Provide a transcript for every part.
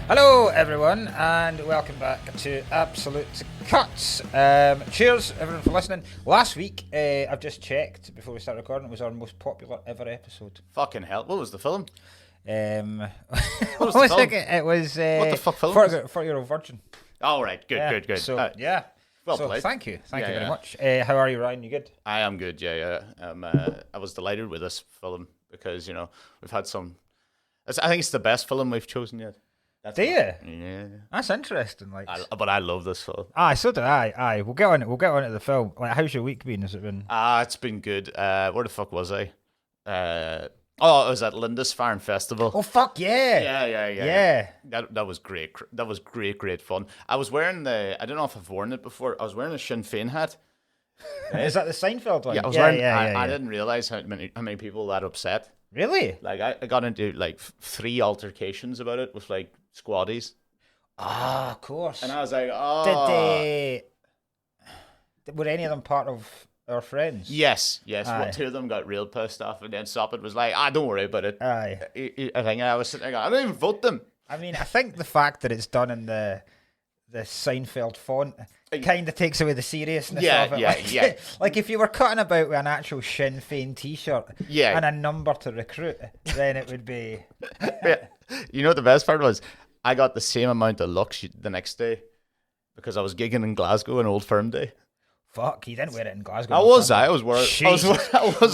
Hello everyone and welcome back to Absolute Cuts. Cheers everyone for listening. Last week, I've just checked before we start recording, it was our most popular ever episode. Fucking hell. What was the film? What was the film? It was What the fuck film 40-Year-Old Virgin. Oh, right. Good. So, well played. Thank you very much. How are you, Ryan? You good? I am good, yeah. I was delighted with this film because, we've had some... I think it's the best film we've chosen yet. Do you? Yeah. That's interesting. But I love this film. So do I. We'll get on it. We'll get on to the film. How's your week been? Has it been? It's been good. Where the fuck was I? It was at Lindisfarne Festival. Oh fuck yeah! Yeah. That was great. That was great fun. I was wearing I don't know if I've worn it before. I was wearing a Sinn Féin hat. Right? Is that the Seinfeld one? Yeah, I was wearing. I didn't realize how many people were that upset. Really? I got into 3 altercations about it with squaddies. Ah, of course. And I was like, were any of them part of our friends? Yes. Well, 2 of them got real pissed off, and then Soppet was like, don't worry about it. Aye. I think I was sitting there going, I don't even vote them. I mean, I think the fact that it's done in the Seinfeld font kind of takes away the seriousness of it. Yeah. Like if you were cutting about with an actual Sinn Féin t-shirt and a number to recruit, then it would be... Yeah. You know what the best part was? I got the same amount of looks the next day because I was gigging in Glasgow on Old Firm Day. Fuck, you didn't wear it in Glasgow. I was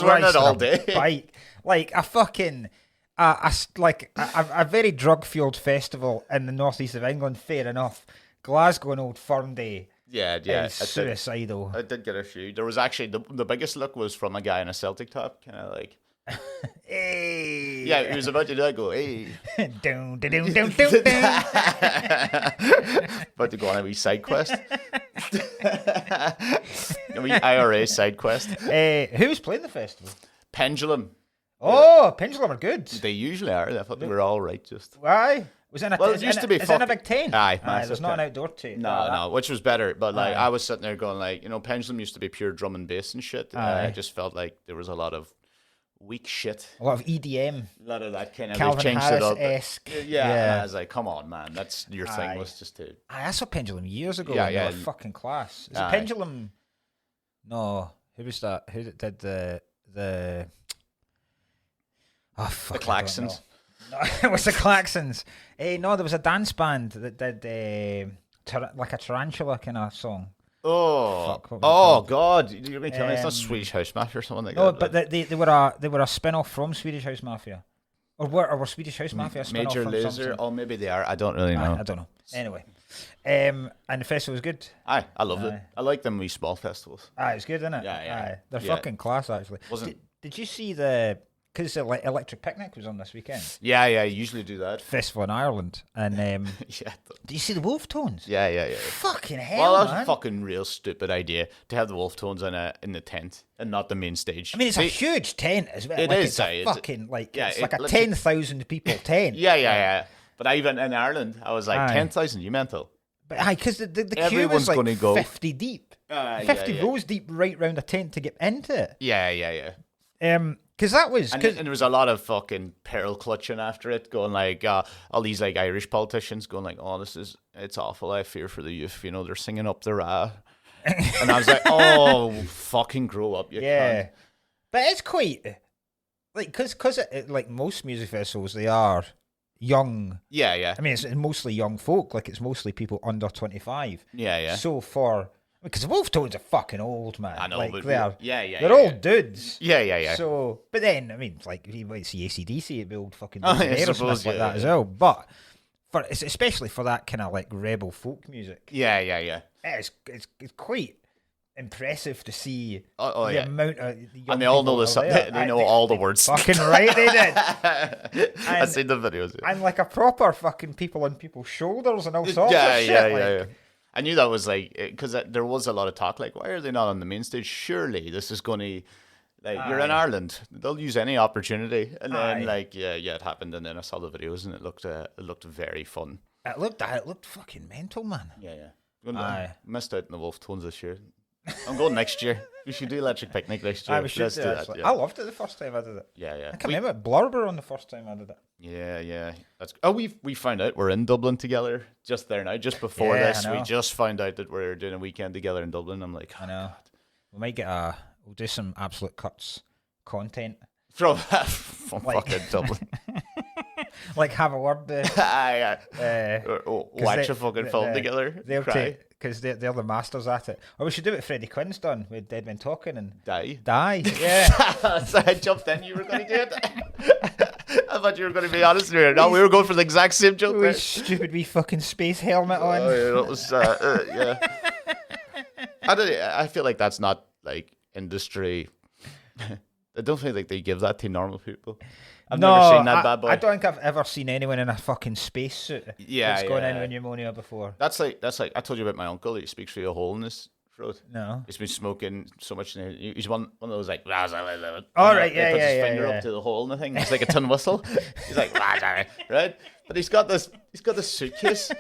wearing it all day. Bike. Like a fucking... a very drug-fueled festival in the northeast of England, fair enough. Glasgow on Old Firm Day. Yeah. Is suicidal. I did get a few. There was actually the biggest look was from a guy in a Celtic top, kind of like. Hey. Yeah, he was about to do that. Go, hey. About to go on a wee side quest. A wee IRA side quest. Who was playing the festival? Pendulum. Oh, Pendulum are good. They usually are. I thought they were all right. Just why? Was it it used to be. Is it in a big tent? Aye, there's not an outdoor tent. No, which was better. But I was sitting there going Pendulum used to be pure drum and bass and shit. I just felt like there was a lot of weak shit. A lot of EDM. A lot of that kind of. Calvin Harris-esque. Yeah. And I was like, come on, man, that's your thing. Was just to. I saw Pendulum years ago. Yeah, they were fucking class. Is it Pendulum? No, who was that? Who did the? Oh fuck! The Claxons. No, it was the Claxons. No, there was a dance band that did like a tarantula kind of song. Oh, God! You're going to tell me it's not Swedish House Mafia or something like that? No, but they were a spin-off from Swedish House Mafia, or were Swedish House Mafia a spin-off Major from Lazer? something? Oh, maybe they are. I don't really know. I don't know. Anyway, and the festival was good. I loved it. I like them wee small festivals. It's good, isn't it? Yeah. They're fucking class, actually. Did you see because Electric Picnic was on this weekend? Yeah, I usually do that. Festival in Ireland. And yeah. Did you see the Wolf Tones? Yeah. Fucking hell, well, that was man. a fucking real stupid idea to have the Wolf Tones in the tent and not the main stage. I mean, it's a huge tent as well. It is. It's fucking it's like a 10,000 people tent. Yeah. But even in Ireland, I was like, 10,000, you mental? But because the queue Everyone's was like gonna go 50 deep. 50 rows deep right round a tent to get into it. Yeah. Because that was... And there was a lot of fucking pearl clutching after it, going like, all these like Irish politicians going like, oh, it's awful, I fear for the youth, they're singing up their and I was like, oh, fucking grow up, you cunt. But it's quite... Because like most music festivals, they are young. Yeah. I mean, it's mostly young folk, it's mostly people under 25. Yeah. So because the Wolf Tones are fucking old, man. I know, but they're old dudes. Yeah. So, but then, I mean, if you might see AC/DC, it'd be old fucking Aerosmith like that as well. But especially for that kind of like rebel folk music. Yeah. It's quite impressive to see the amount of young and they all know they know all the words. Fucking right, they did. I've seen the videos. And like a proper fucking people on people's shoulders and all sorts of shit. Yeah. I knew that was because there was a lot of talk why are they not on the main stage? Surely this is going to you're in Ireland, they'll use any opportunity. And then it happened, and then I saw the videos and it looked very fun. It looked fucking mental, man. Yeah. Missed out in the Wolf Tones this year. I'm going next year. We should do electric picnic next year. We should Let's do do that. that. Yeah. I loved it the first time I did it. Yeah. I can remember Blurber on the first time I did it. Yeah. We found out we're in Dublin together just there now. Just before this, we just found out that we're doing a weekend together in Dublin. I'm like, I know. We might we'll do some absolute cuts content from fucking Dublin. Like have a word. Watch a fucking film together. They'll take because they're the masters at it. Or we should do what Freddie Quinn's done with Dead Men Talking and Die. Yeah. So I jumped in. You were going to do it. I thought you were going to be honest with me. No, we were going for the exact same joke. With stupid wee fucking space helmet on. Oh, yeah, that was yeah. I feel like that's not like industry. I don't feel like they give that to normal people. I've never seen that bad boy. I don't think I've ever seen anyone in a fucking spacesuit that's gone in with pneumonia before. That's like I told you about my uncle. He speaks through a hole in his throat. No. He's been smoking so much. He's one of those like. All right, he puts his finger up to the hole in the thing. It's like a tin whistle. He's like right, but he's got this suitcase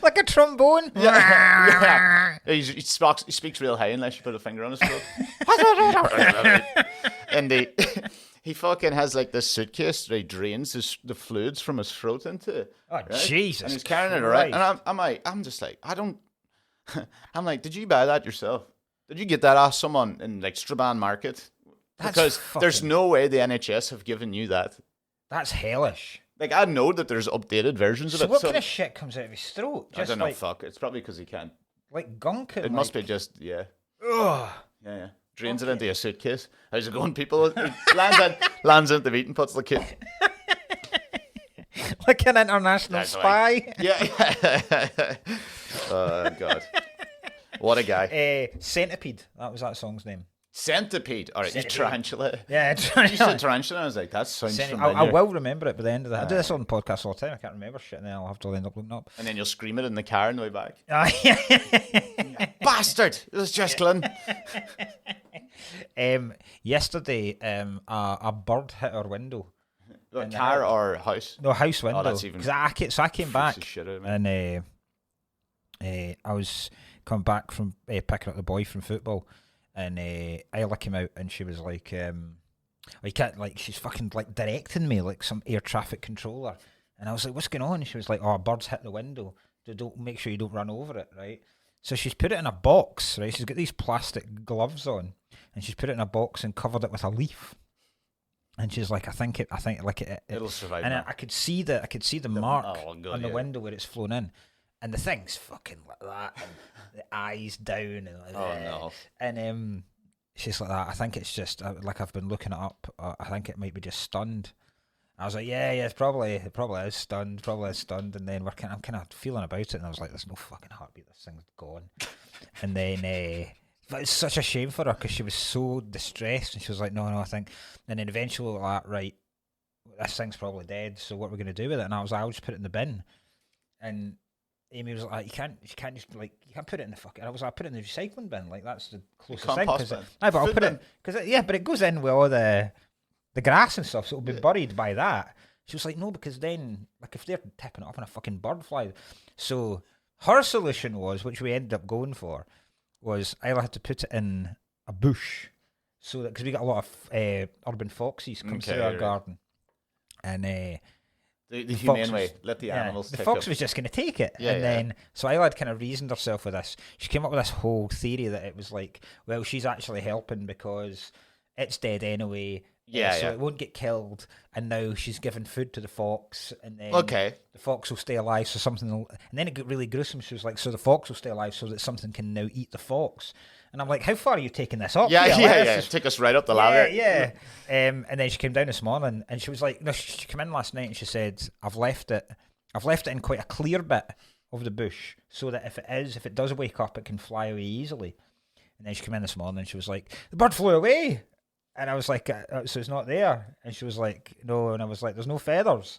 like a trombone. Yeah. He speaks real high unless you put a finger on his throat. And he fucking has like this suitcase that he drains the fluids from his throat into. Oh, right? Jesus! And he's carrying it around. And I'm just like, I don't. I'm like, did you buy that yourself? Did you get that off someone in like Strabane Market? Because there's no way the NHS have given you that. That's hellish. Like, I know that there's updated versions of it. So what kind of shit comes out of his throat? I don't know, fuck. It's probably because he can't. Like gunk. It must be just, yeah. Ugh. Yeah. Drains it into a suitcase. How's it going, people? lands into the meeting, puts the kid. Like an international spy. Yeah. Oh, God. What a guy. Centipede. That was that song's name. Centipede. All right, you tarantula. Yeah, tarantula. You said tarantula. I was like, that sounds familiar. I will remember it by the end of that. I do this on podcasts all the time. I can't remember shit, and then I'll have to end up looking up. And then you'll scream it in the car on the way back. Bastard! It was just Glenn. Yesterday, a bird hit our window. Car or house? No, house window. Oh, that's even. So I came back, and I was coming back from picking up the boy from football. And Isla came out and she was like, you can't, like, she's fucking like directing me like some air traffic controller. And I was like, what's going on? And she was like, a bird's hit the window. Don't make sure you don't run over it, right? So she's put it in a box, right? She's got these plastic gloves on, and she's put it in a box and covered it with a leaf. And she's like, I think it'll survive. And I could see the mark on the window where it's flown in. And the thing's fucking like that, and the eyes down, and like no. And she's like that. I think it's just like I've been looking it up. I think it might be just stunned. I was like, yeah, it probably is stunned, And then I'm kind of feeling about it, and I was like, there's no fucking heartbeat. This thing's gone. And then, but it's such a shame for her because she was so distressed, and she was like, no, I think. And then eventually, like, right, this thing's probably dead. So what are we going to do with it? And I was like, I'll just put it in the bin. And Amy was like, you can't just like, you can't put it in the fucking. I was like, I put it in the recycling bin, like that's the closest thing. But I'll put it because but it goes in with all the grass and stuff, so it'll be buried by that. She was like, no, because then like if they're tipping it off and a fucking bird flies. So her solution was, which we ended up going for, was Isla had to put it in a bush, so that because we got a lot of urban foxes come through our garden, and. The humane way, let the animals take it. The fox was just going to take it. Then, so Isla had kind of reasoned herself with this. She came up with this whole theory that it was like, well, she's actually helping because it's dead anyway. So it won't get killed. And now she's giving food to the fox. And then the fox will stay alive. So something will, and then it got really gruesome. She was like, so the fox will stay alive so that something can now eat the fox. And I'm like, how far are you taking this up? Yeah. Take us right up the ladder. Yeah. And then she came down this morning, and she was like, no, she came in last night, and she said, I've left it in quite a clear bit of the bush, so that if it does wake up, it can fly away easily. And then she came in this morning, and she was like, the bird flew away. And I was like, so it's not there. And she was like, no. And I was like, there's no feathers.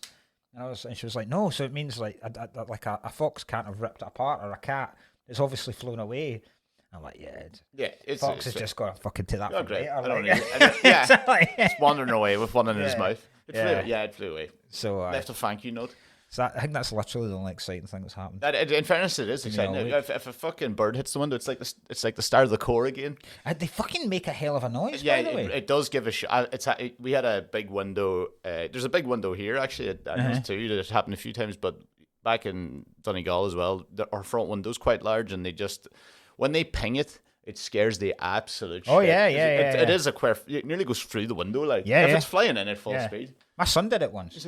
And she was like, no. So it means like a fox can't have ripped it apart, or a cat. It's obviously flown away. I'm like, Fox has just got to fucking take that. Great. Later. It's wandering away with one in his mouth. It flew away. So left a thank you note. So I think that's literally the only exciting thing that's happened. In fairness, it is exciting. If a fucking bird hits the window, it's like the start of the core again. They fucking make a hell of a noise. Yeah, by the way. It does give a shot. We had a big window. There's a big window here actually at Daniel's too. That happened a few times, but back in Donegal as well, our front window's quite large, and when they ping it. It scares the absolute shit. Oh, yeah. It is it nearly goes through the window. Like, if it's flying in at full speed. My son did it once.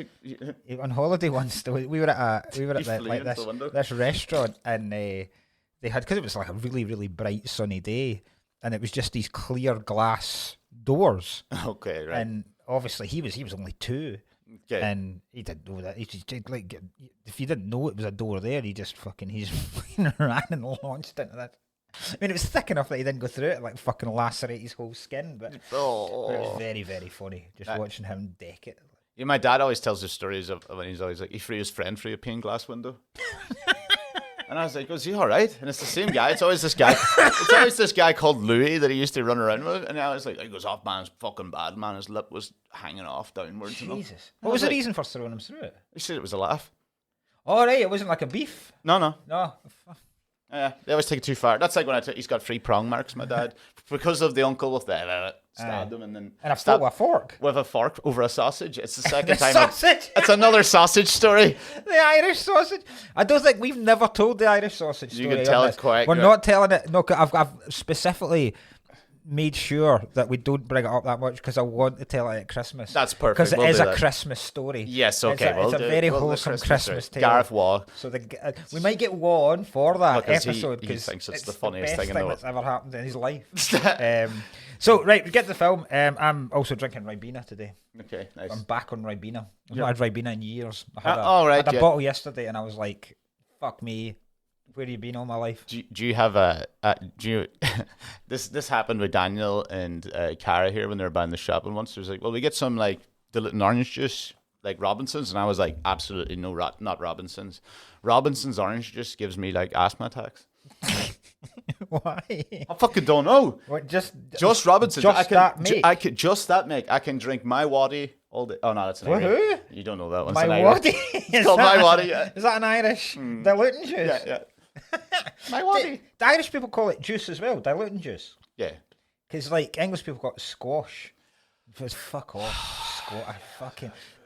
On holiday once. We were at this restaurant, and they had, because it was like a really, really bright sunny day, and it was just these clear glass doors. Okay, right. And obviously he was only 2. Okay. And he didn't know that. He just like, if you didn't know it was a door there, he just fucking ran and launched into that. I mean, it was thick enough that he didn't go through it, like fucking lacerate his whole skin, but it was very, very funny just watching him deck it. Yeah, my dad always tells the stories of when he's always like, he threw his friend through a pane glass window. And I was like, is he all right? And it's the same guy. It's always this guy. It's always this guy called Louis that he used to run around with. And I was like, he goes off, man, it's fucking bad, man. His lip was hanging off downwards. Jesus. What was the reason for throwing him through it? He said it was a laugh. Oh, right, it wasn't like a beef. No. No. Yeah, they always take it too far. That's like when he's got 3 prong marks, my dad, because of the uncle with the stabbed him and a fork with a fork over a sausage. It's the second time. Sausage. It's another sausage story. The Irish sausage. I don't think we've never told the Irish sausage story. You can tell it quite. We're not telling it. No, I've specifically made sure that we don't bring it up that much because I want to tell it at Christmas. That's perfect. Because it is a Christmas story. Yes, okay. It's a very wholesome Christmas tale. Gareth Waugh. So we might get Waugh on for that episode because he thinks it's the funniest thing in the world that's ever happened in his life. So right, we get to the film. I'm also drinking Ribena today. Okay, nice. I'm back on Ribena. I've not had Ribena in years. I had a bottle yesterday, and I was like, "Fuck me." Where have you been all my life? Do you have this happened with Daniel and Cara here when they were buying the shop, and once there was like, well, we get some like diluted orange juice, like Robinson's, and I was like, absolutely no, not Robinson's. Robinson's orange juice gives me like asthma attacks. Why? I fucking don't know. What, just Robinson's. Just that make. I can drink my waddy all day. Oh no, that's an Irish. Who? You don't know that one. My waddy. It's called my waddy. Yeah. Is that an Irish diluting juice? Yeah. My waddy. The Irish people call it juice as well, diluting juice. Yeah. Because like English people call it squash. It's fuck off.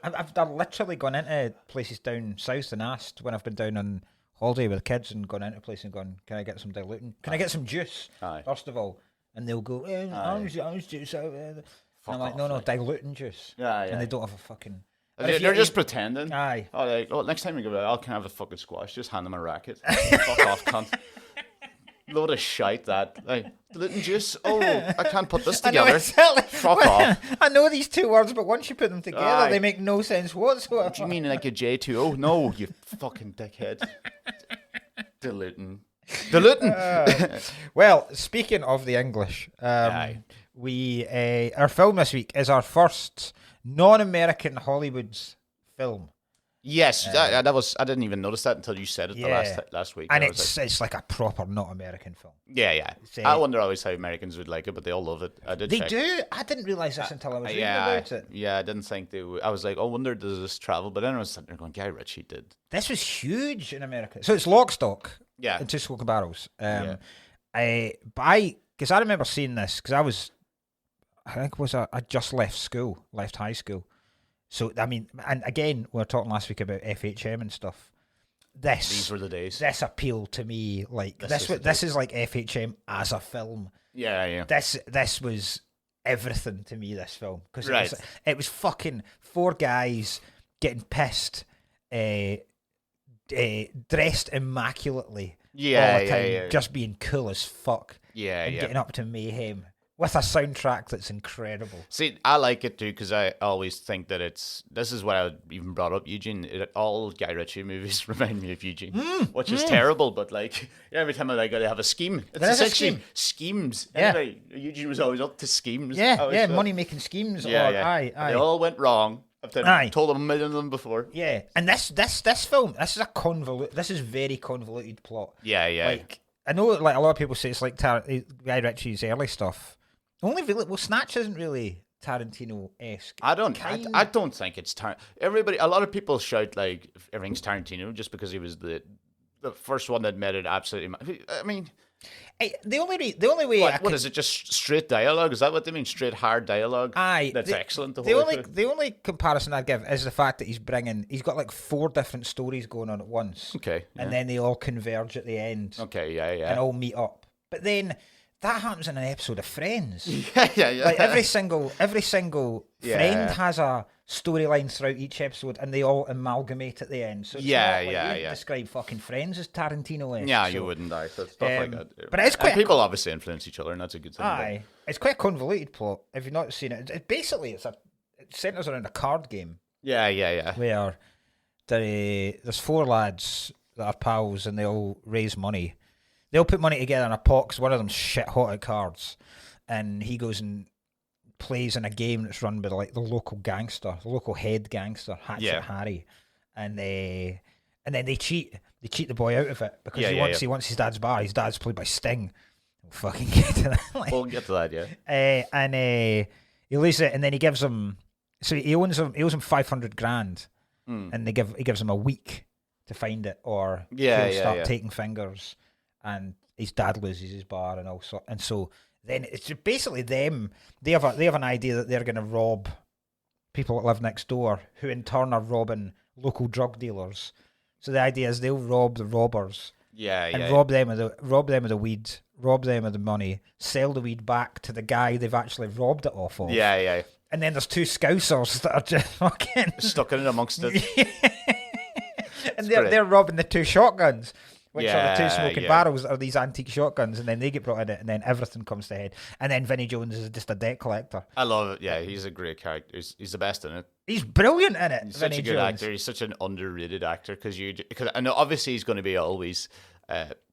I've literally gone into places down south and asked when I've been down on holiday with the kids and gone into a place and gone, can I get some diluting? Can I get some juice? First of all. And they'll go, orange juice out there. And I'm like, no, diluting juice. Yeah. And they don't have a fucking... They're just pretending. Aye. Oh, like, next time you go, I can have a fucking squash. Just hand them a racket. Fuck off, cunt. Load of shite that. Like, diluting juice. Oh, I can't put this together. Fuck off. I know these 2 words, but once you put them together, they make no sense whatsoever. What do you mean, like a J2O? No, you fucking dickhead. Diluting. Well, speaking of the English, we our film this week is our first non-American Hollywood's film. Yes, that was. I didn't even notice that until you said it the last week. And it's like a proper not American film. Yeah. I wonder always how Americans would like it, but they all love it. They do. I didn't realize this until I was reading about it. Yeah, I didn't think they would. I was like, I wonder does this travel? But then I was sitting there going, Guy Ritchie did. This was huge in America. So it's Lock, Stock, and Two Smoking Barrels. Because I remember seeing this because I just left high school. So, I mean, and again, we were talking last week about FHM and stuff. These were the days. This appealed to me. Like, this is like FHM as a film. Yeah. This was everything to me, this film. Because it was fucking 4 guys getting pissed, dressed immaculately all the time, just being cool as fuck. And getting up to mayhem. With a soundtrack that's incredible. See, I like it too because I always think that this is what I even brought up, Eugene. All Guy Ritchie movies remind me of Eugene, which is terrible, but like every time I gotta have a scheme. It's essentially schemes. Yeah. Anyway, Eugene was always up to schemes. Yeah, money making schemes. Aye. They all went wrong. I've told them a million of them before. Yeah, and this film, this is very convoluted plot. Yeah. Like I know, like a lot of people say it's like Guy Ritchie's early stuff. Only Snatch isn't really Tarantino-esque. I don't think it's everybody. A lot of people shout like everything's Tarantino just because he was the first one that made it absolutely. I mean, the only way. What is it? Just straight dialogue? Is that what they mean? Straight hard dialogue? Aye, that's excellent. The only comparison I'd give is the fact that he's got like 4 different stories going on at once. Okay, and then they all converge at the end. Okay, yeah, and all meet up. But then that happens in an episode of Friends. Yeah. Like every single friend has a storyline throughout each episode, and they all amalgamate at the end. So it's not like you describe fucking Friends as Tarantino-esque. Yeah, you wouldn't. So stuff like that. But it's quite people obviously influence each other, and that's a good thing. Aye, it's quite a convoluted plot. If you've not seen it, it centers around a card game. Yeah. Where there's 4 lads that are pals, and they all raise money. They'll put money together in a pot because one of them's shit hot at cards, and he goes and plays in a game that's run by like the local gangster, the local head gangster, Hatchet Harry, and then they cheat. They cheat the boy out of it because he wants his dad's bar. His dad's played by Sting. We'll fucking get to that. We'll get to that, yeah. And he loses it, and then he gives him. So he owes him 500 grand, and he gives him a week to find it, or he'll start taking fingers. And his dad loses his bar and also, and so then it's basically them. They have an idea that they're going to rob people that live next door, who in turn are robbing local drug dealers. So the idea is they'll rob the robbers, rob them of the weed, rob them of the money, sell the weed back to the guy they've actually robbed it off of. Yeah. And then there's 2 scousers that are just fucking stuck in amongst it. And they're robbing the 2 shotguns. Which are the 2 smoking barrels that are these antique shotguns, and then they get brought in it, and then everything comes to head. And then Vinnie Jones is just a debt collector. I love it. Yeah, he's a great character. He's the best in it. He's brilliant in it. He's such a good actor. He's such an underrated actor because I know obviously he's going to be always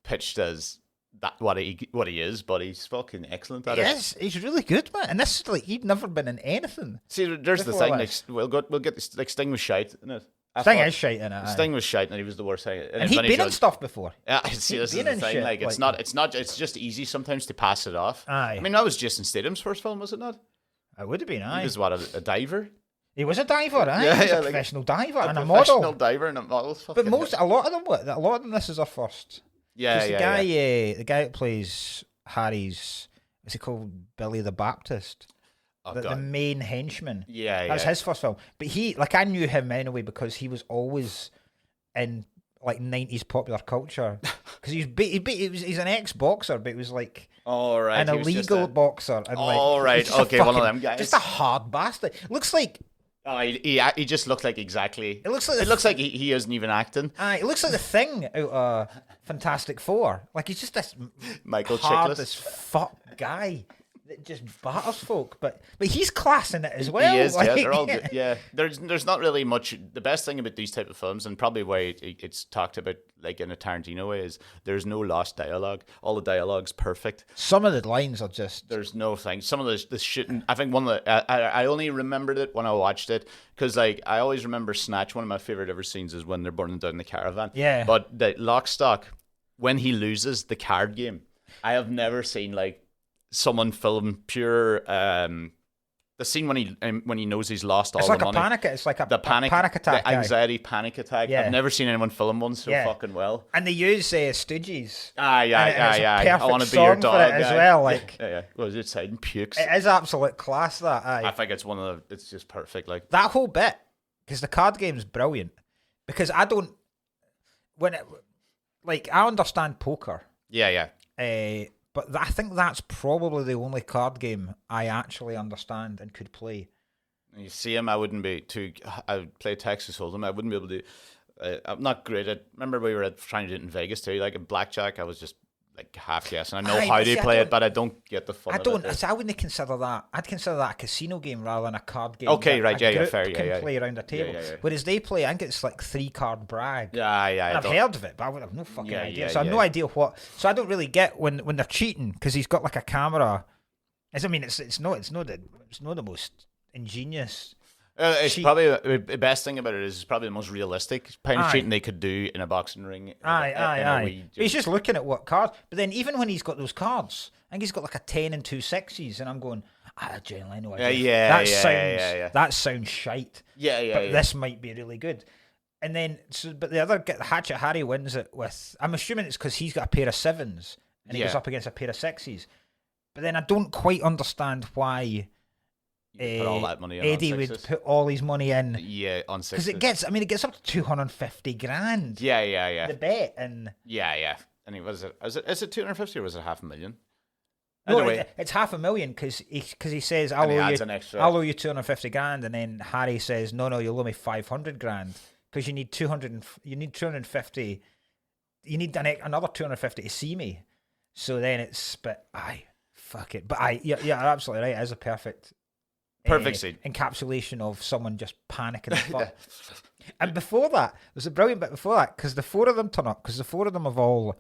pitched as that what he is, but he's fucking excellent at it. Yes, he's really good, man. And this is like he'd never been in anything. See, there's the thing. Like, we'll get this. Like Sting was shite, isn't it? Sting is shite in it. Sting was shite, and he was the worst thing. And he'd been in stuff before. Yeah, see, this is the thing. Shit, like, it's just easy sometimes to pass it off. Aye. I mean, that was Jason Statham's first film, was it not? It would have been. Aye. He was a diver. He was a diver, aye. Yeah, he was a professional diver and a model. Professional diver and a model. But a lot of them, this is their first. Yeah, the guy that plays Harry's, what's he called, Billy the Baptist. The main henchman. That's his first film. But I knew him anyway because he was always in like 90s popular culture. Because he's an ex-boxer, but he was like an illegal boxer. And okay, one of them guys. Just a hard bastard. Looks like... Oh, he just looked like exactly... It looks like he isn't even acting. It looks like the Thing out of Fantastic Four. Like he's just this Michael hard as fuck guy. Just batters folk, but he's class in it as well. He is, they're all good. Yeah, there's not really much. The best thing about these type of films, and probably why it's talked about like in a Tarantino way, is there's no lost dialogue. All the dialogue's perfect. Some of the lines are just there's no thing. Some of the shit. I think one of the I only remembered it when I watched it because like I always remember Snatch. One of my favorite ever scenes is when they're burning down the caravan. Yeah, but the Lock, Stock, when he loses the card game, I have never seen like someone film pure the scene when he knows he's lost all the money. It's like a panic attack. The anxiety panic attack. Yeah. I've never seen anyone film one so fucking well. And they use Stooges. I want to be your dog as well. Like Well, it's saying pukes. It is absolute class. That I think it's it's just perfect. Like that whole bit because the card game's brilliant. Because I understand poker. Yeah. But I think that's probably the only card game I actually understand and could play. You see him, I wouldn't be too... I would play Texas Hold'em. I wouldn't be able to... I'm not great at... Remember we were trying to do it in Vegas too? Like in Blackjack, I was just like half guessing. I know how to play it, but I don't get the fun of it. I wouldn't consider that. I'd consider that a casino game rather than a card game. Okay, right, fair. Can play around a table. Whereas they play, I think it's like 3-card brag. Yeah. And I've heard of it, but I would have no fucking idea. So I have no idea what. So I don't really get when they're cheating because he's got like a camera. It's not the most ingenious. It's probably the best thing about it is it's probably the most realistic kind of cheating they could do in a boxing ring. He's just looking at what cards. But then even when he's got those cards, I think he's got like a 10 and 2 6s, and I'm going, I genuinely know. That sounds shite. But this might be really good. And then, but the other Hatchet Harry wins it with. I'm assuming it's because he's got a pair of 7s and he goes up against a pair of 6s. But then I don't quite understand why. Put all that money in Eddie would put all his money in. Yeah, on 6s. Because it gets up to 250 grand. Yeah. The bet and. Yeah. And is it 250 or was it 500,000? No, it's 500,000 because he says I'll owe you 250 grand, and then Harry says no, you'll owe me 500 grand because you need 250. You need another 250 to see me. So then fuck it. But you're absolutely right. It is a perfect scene. Encapsulation of someone just panicking. And before that, there's a brilliant bit before that because the 4 of them turn up because the 4 of them have all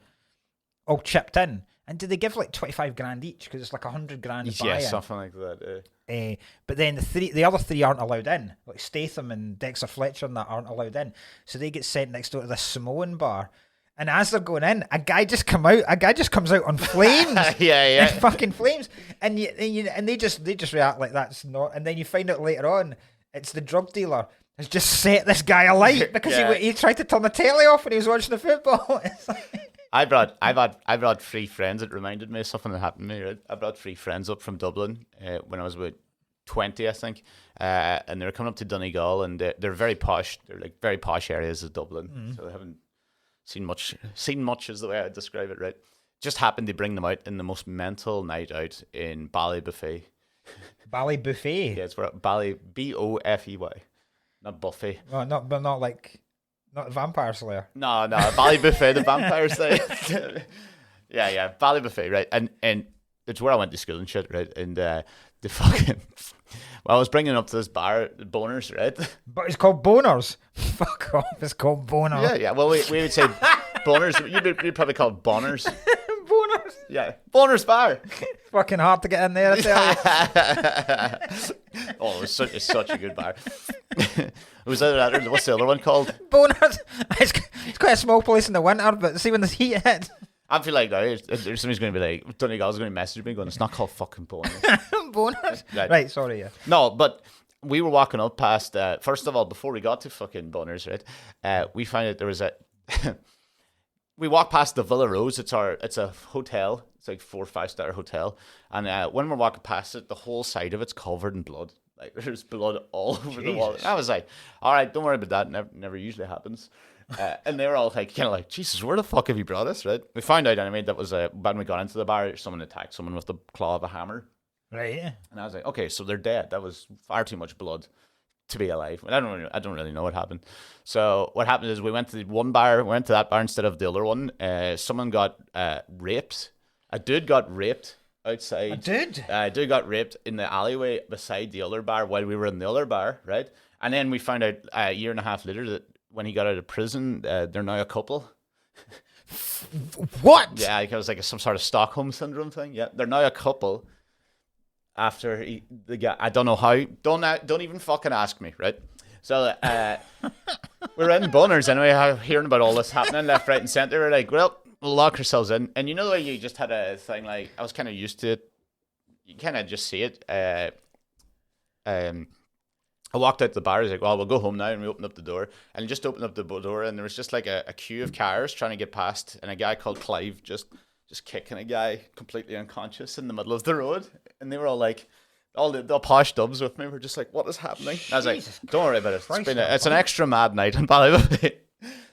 chipped in. And did they give like 25 grand each? Because it's like 100 grand buy-in. Yeah, something like that. But then the other 3 aren't allowed in. Like Statham and Dexter Fletcher and that aren't allowed in. So they get sent next door to this Samoan bar. And as they're going in, a guy just comes out on flames. Yeah. In fucking flames. And they just react like that's not. And then you find out later on, it's the drug dealer has just set this guy alight because he tried to turn the telly off when he was watching the football. It's like, I brought 3 friends. It reminded me of something that happened to me. Right? I brought 3 friends up from Dublin when I was about 20, I think, and they were coming up to Donegal, and they're very posh. They're like very posh areas of Dublin, so they haven't seen much is the way I would describe it. Right, just happened to bring them out in the most mental night out in Ballybuffet. Ballybuffet. Yeah, it's where Bofey, not Buffy. Well, not like. Not the Vampire Slayer. No, Ballybuffet, the Vampire Slayer. yeah, Ballybuffet, right? And it's where I went to school and shit, right? And the fucking... Well, I was bringing up to this bar, Boners, right? But it's called Boners. Fuck off, it's called Boners. Yeah. Well, we would say Boners. You'd probably call it Boners. Boners. Yeah, Boners Bar. Fucking hard to get in there, I tell you. Oh, it's such a good bar. Was that or what's the other one called? Boners. It's quite a small place in the winter, but see when the heat hits. I feel like now somebody's going to be like, Donegal's going to message me going, it's not called fucking Boners. Boners? Right, sorry, yeah. No, but we were walking up past, first of all, before we got to fucking Boners, right, we found out there was we walked past the Villa Rose. It's a hotel. It's like 4 or 5 star hotel. And when we're walking past it, the whole side of it's covered in blood. Like there's blood all over the wall. And I was like, all right, don't worry about that. Never usually happens. And they were all like, kind of like, Jesus, where the fuck have you brought us? Right? We found out anyway that was when we got into the bar, someone attacked someone with the claw of a hammer. Right. Yeah. And I was like, okay, so they're dead. That was far too much blood to be alive. I don't really know what happened. So what happened is we went to one bar, went to that bar instead of the other one. Someone got raped. A dude got raped outside. A dude got raped in the alleyway beside the other bar while we were in the other bar, right? And then we found out a year and a half later that when he got out of prison, they're now a couple. What? Yeah, it was like some sort of Stockholm syndrome thing. Yeah, they're now a couple. After the guy, I don't know how. Don't even fucking ask me, right? So we're in Boners anyway, hearing about all this happening left, right, and centre. We're like, well, we'll lock ourselves in. And you know the way you just had a thing like I was kind of used to it. You kind of just see it. I walked out the bar. I was like, well, we'll go home now. And we opened up the door. And just opened up the door. And there was just like a queue of cars trying to get past. And a guy called Clive just kicking a guy completely unconscious in the middle of the road. And they were all like, all the posh dubs with me were just like, what is happening? And I was like, don't worry about it. It's an extra mad night in Ballybuffet. They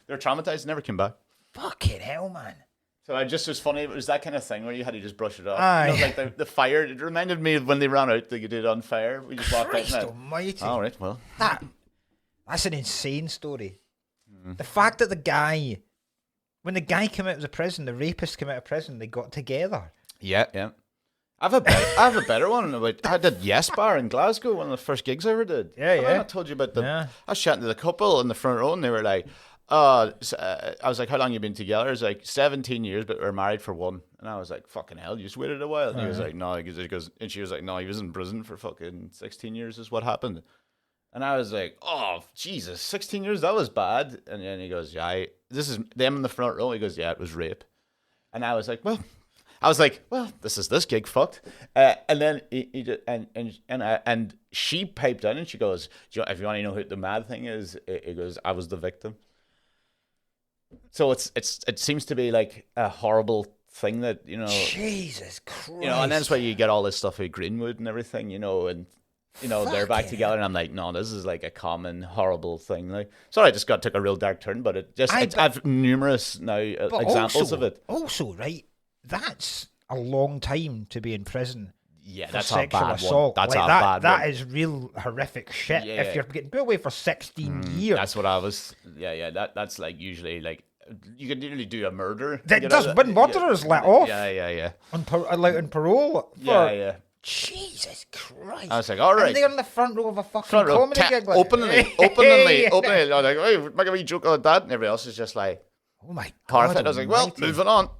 were traumatized, never came back. Fucking hell, man. So it just was funny. It was that kind of thing where you had to just brush it off. Aye. You know, like the fire. It reminded me of when they ran out, they did it on fire. We just walked Christ out. almighty. All right, well. That's an insane story. The fact that when the guy came out of the prison, the rapist came out of prison, they got together. Yeah. I have a better one. I did Yes Bar in Glasgow, one of the first gigs I ever did. Yeah. I told you about I was chatting to the couple in the front row, and they were like, I was like, how long you been together? It's like 17 years, but we're married for 1. And I was like, fucking hell, you just waited a while. And he was like, no, and she was like, no, he was in prison for fucking 16 years is what happened. And I was like, oh, Jesus, 16 years, that was bad. And then he goes, yeah, this is them in the front row. He goes, yeah, it was rape. And I was like, well, I was like, well, this gig fucked. And then and she piped in and she goes, if you want to know who the mad thing is, it goes, I was the victim. So it seems to be like a horrible thing that, Jesus Christ. And that's why you get all this stuff with Greenwood and everything, and they're back together, and I'm like, no, this is like a common horrible thing. Like, sorry, I just took a real dark turn, but I've numerous now examples of it. Also, right, that's a long time to be in prison. Yeah, for that's sexual a bad assault. one. That's like a that, bad that one. is real horrific shit. Yeah. If you're getting put away for 16 years. That's what I was. Yeah. That's like usually like you could nearly do a murder. That does, when murderers let off. Yeah. On parole. Yeah. Jesus Christ. I was like, all right. And they're in the front row of a fucking comedy gig. Like, openly. I was like, hey, make a wee joke about that. And everybody else is just like, oh my God. horrified. I was like, well, moving on.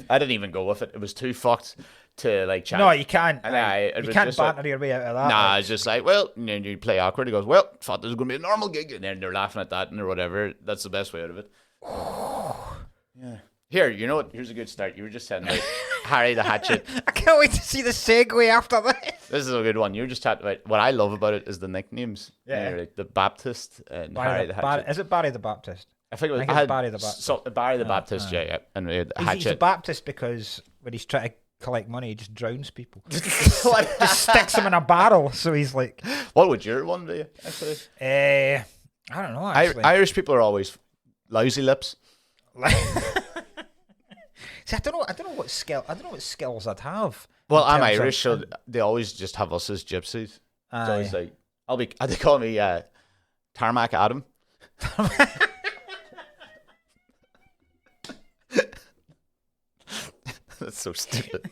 I didn't even go with it. It was too fucked to like chat. No, you can't. And you can't banter your way out of that. Nah, it's just like, well, you play awkward. He goes, well, thought this was going to be a normal gig. And then they're laughing at that and or whatever. That's the best way out of it. Yeah. Here, you know what? Here's a good start. You were just saying about Harry the Hatchet. I can't wait to see the segue after this. This is a good one. You were just chatting about, what I love about it is the nicknames. Yeah. Like the Baptist and Harry the Hatchet. Is it Barry the Baptist? I think it was Barry the Baptist. So, Barry the Baptist, yeah. And we had He's a Hatchet. Baptist because when he's trying to collect money, he just drowns people. Just sticks them in a barrel. So he's like... What would your one be, actually? I don't know, actually. Irish people are always lousy lips. See, I don't know what skills I'd have. Well, I'm Irish, so they always just have us as gypsies. It's always like, they call me Tarmac Adam. That's so stupid.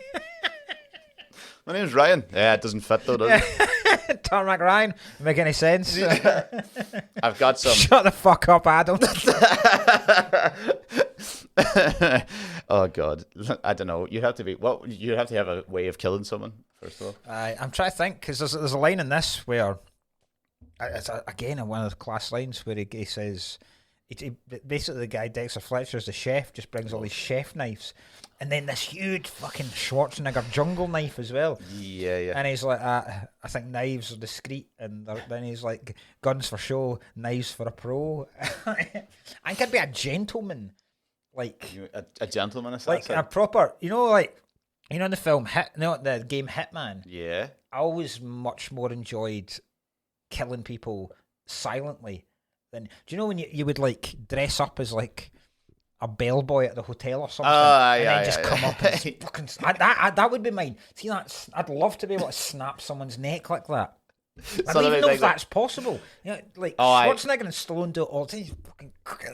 My name's Ryan. Yeah, it doesn't fit though, does it? Tarmac Ryan. Make any sense? I've got some. Shut the fuck up, Adam. Oh God, I don't know. You'd have to have a way of killing someone first of all. I'm trying to think because there's a line in this where it's again one of the class lines where he says, basically the guy Dexter Fletcher's the chef, just brings all these chef knives, and then this huge fucking Schwarzenegger jungle knife as well. Yeah. And he's like, I think knives are discreet, and then he's like, guns for show, knives for a pro. I could be a gentleman. Like a gentleman assassin, like a proper, in the film the game Hitman. Yeah, I always much more enjoyed killing people silently than. Do you know when you would like dress up as like a bellboy at the hotel or something, and then just come up and fucking. That would be mine. See, I'd love to be able to snap someone's neck like that. I don't even know if that's possible. Schwarzenegger and Stallone do it all the time.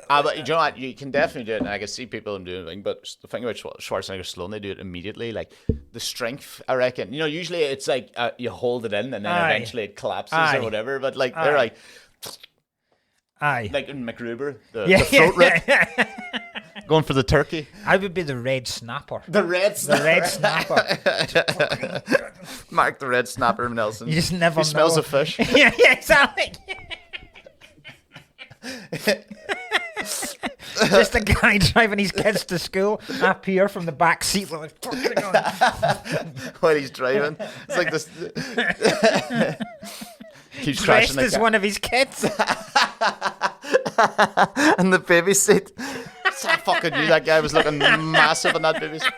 But you know what? You can definitely do it, and I can see people doing it. But the thing about Schwarzenegger and Stallone, they do it immediately. Like the strength, I reckon. Usually it's like you hold it in, and then eventually it collapses or whatever. But like they're like, like in MacGruber, the throat rip. Going for the turkey. I would be the red snapper. The red snapper. Mark the red snapper, Nelson. You just never know. He smells of fish. yeah, exactly. Just a guy driving his kids to school. I appear from the back seat like while he's driving. It's like this. Keeps dressed as one of his kids. And the baby seat. I fucking knew that guy was looking massive in that baby seat.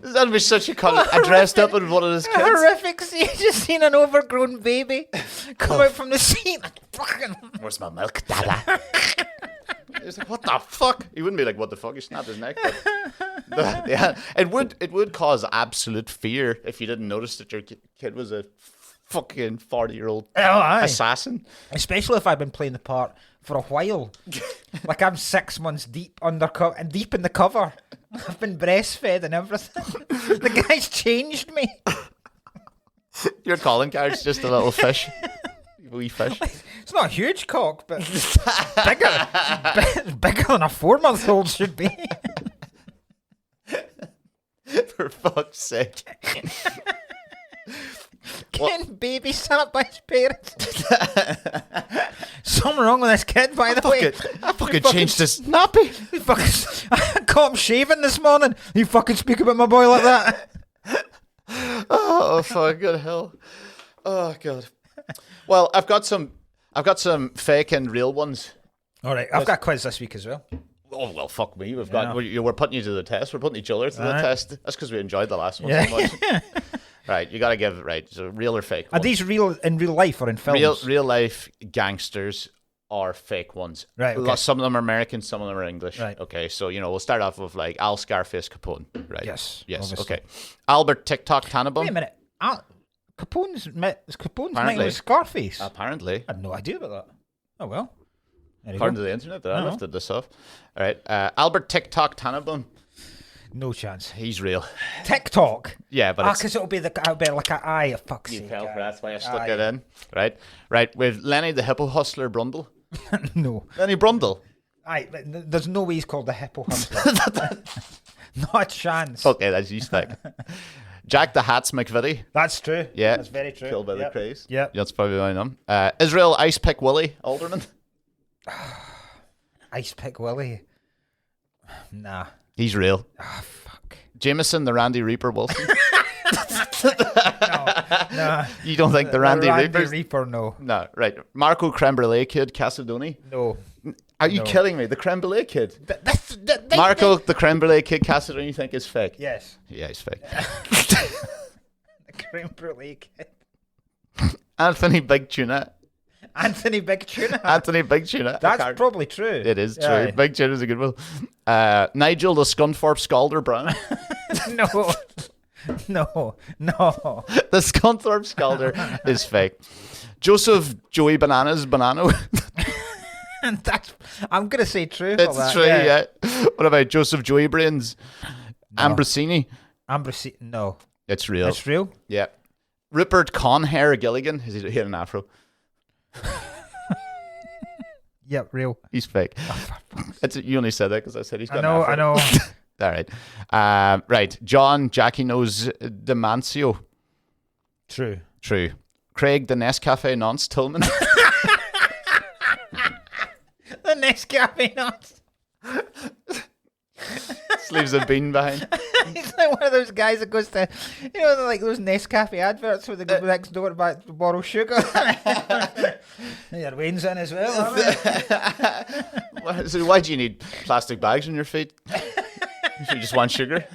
That'd be such a cunt. I dressed up in one of his kids. Horrific scene. Just seen an overgrown baby come out from the seat. Like, fucking. Where's my milk, Dada? He's like, what the fuck? He wouldn't be like, what the fuck? He snapped his neck. But it would cause absolute fear if you didn't notice that your kid was a fucking 40-year-old assassin. Especially if I've been playing the part for a while. Like I'm 6 months deep in the cover. I've been breastfed and everything. The guy's changed me. Your calling card's just a little fish. Wee fish. It's not a huge cock, but bigger. Bigger than a 4-month-old should be. For fuck's sake. Getting babysat by his parents. Something wrong with this kid, by the way. I fucking changed his nappy. I caught him shaving this morning. You fucking speak about my boy like that. Oh, fucking hell. Oh, God. Well, I've got some fake and real ones. All right, I've got a quiz this week as well. Oh, well, fuck me. We're putting you to the test. We're putting each other to the test. That's because we enjoyed the last one so much. Right, you got to give, so real or fake Are these real in real life or in films? Real life gangsters are fake ones. Right, okay. Some of them are American, some of them are English. Right. Okay, so, we'll start off with, Al Scarface Capone. Right. Yes, Okay. Albert Tik Tok Tannenbaum. Wait a minute. Capone's met Apparently. with Scarface? Apparently. I had no idea about that. Oh, well. According to the internet, I lifted this off. All right. Albert Tik Tok Tannenbaum. No chance. He's real. TikTok? Yeah, but because it'll be like an eye. Fuck's sake. You fell for that's why I stuck it in. Right. With Lenny the Hippo Hustler Brundle. No. Lenny Brundle. There's no way he's called the Hippo Hustler. Not a chance. Okay, that's you stick. Jack the Hats McVitie. That's true. Yeah. That's very true. Killed by the craze. Yeah. That's probably my name. Israel Ice Pick Willie Alderman. Ice Pick Willie. Nah. He's real. Fuck. Jameson the Randy Reaper Wilson. No. You don't think the Randy Reaper? No. No, right. Marco Creme Brulee Kid Casadoni. No. Are you kidding me? The Creme Brulee Kid? Marco, the Creme Brulee Kid Casadoni you think is fake? Yes. Yeah, he's fake. The Creme Brulee Kid. Anthony Big Tuna. Anthony Big Tuna. Anthony Big Tuna. That's probably true. It is true. Big Tuna's a good one. Nigel the Scunthorpe Scalder Brown. No. The Scunthorpe Scalder is fake. Joseph Joey Bananas Banano. I'm going to say true. It's true, yeah. What about Joseph Joey Brains? No. Ambrosini. No. It's real. It's real? Yeah. Rupert Conhair Gilligan. Is he had an afro? Yeah, real. He's fake. You only said that because I said he's got an afro. I know. All right. Right. John Jackie Knows Demancio. True. Craig the Nescafe Nonce Tillman. The Nescafe Nonce. Leaves a bean behind. He's like one of those guys that goes to, like those Nescafe adverts where they go next door to borrow sugar. Your Wayne's in as well. So why do you need plastic bags on your feet? You just want sugar?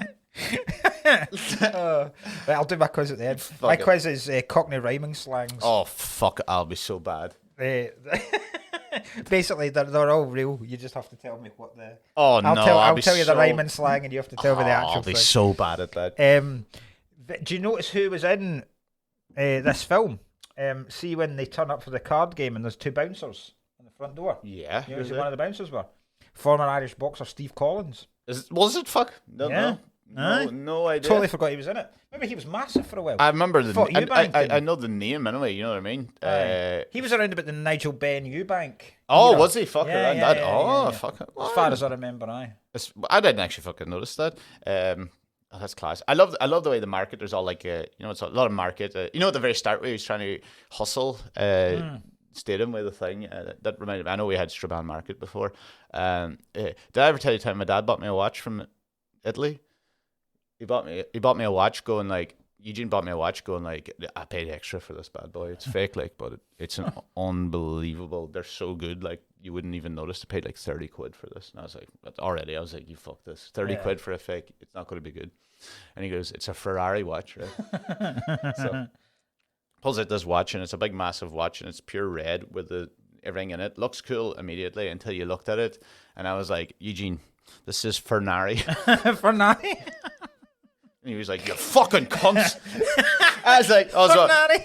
I'll do my quiz at the end. My quiz is Cockney rhyming slangs. Oh, fuck, I'll be so bad. Basically, they're all real. You just have to tell me what the... Oh, I'll tell you the rhyming slang and you have to tell me the actual thing. I'll be thing. so bad at that. Do you notice who was in this film? See when they turn up for the card game and there's two bouncers on the front door? Yeah. You know who one of the bouncers were? Former Irish boxer Steve Collins. Was it? Fuck. No idea. Totally forgot he was in it. Remember, he was massive for a while. I remember I know the name anyway. You know what I mean? He was around about the Nigel Benn Eubank. Oh, was he? Fuck yeah, around that. Yeah. Fuck it. As far as I remember, I didn't actually fucking notice that. That's class. I love the way the marketers all like it's a lot of market. At the very start where he was trying to hustle. Stadium with the thing that reminded me. I know we had Strabane Market before. Did I ever tell you the time my dad bought me a watch from Italy? He bought me a watch going like Eugene bought me a watch going like I paid extra for this bad boy. It's fake but it's an unbelievable. They're so good like you wouldn't even notice. I paid like 30 quid for this, and I was like you fuck this 30 quid for a fake. It's not going to be good. And he goes, it's a Ferrari watch, right? So pulls out this watch and it's a big massive watch and it's pure red with the everything in it. Looks cool immediately until you looked at it, and I was like, Eugene, this is Ferrari. Ferrari. And he was like, you fucking cunts. I was like,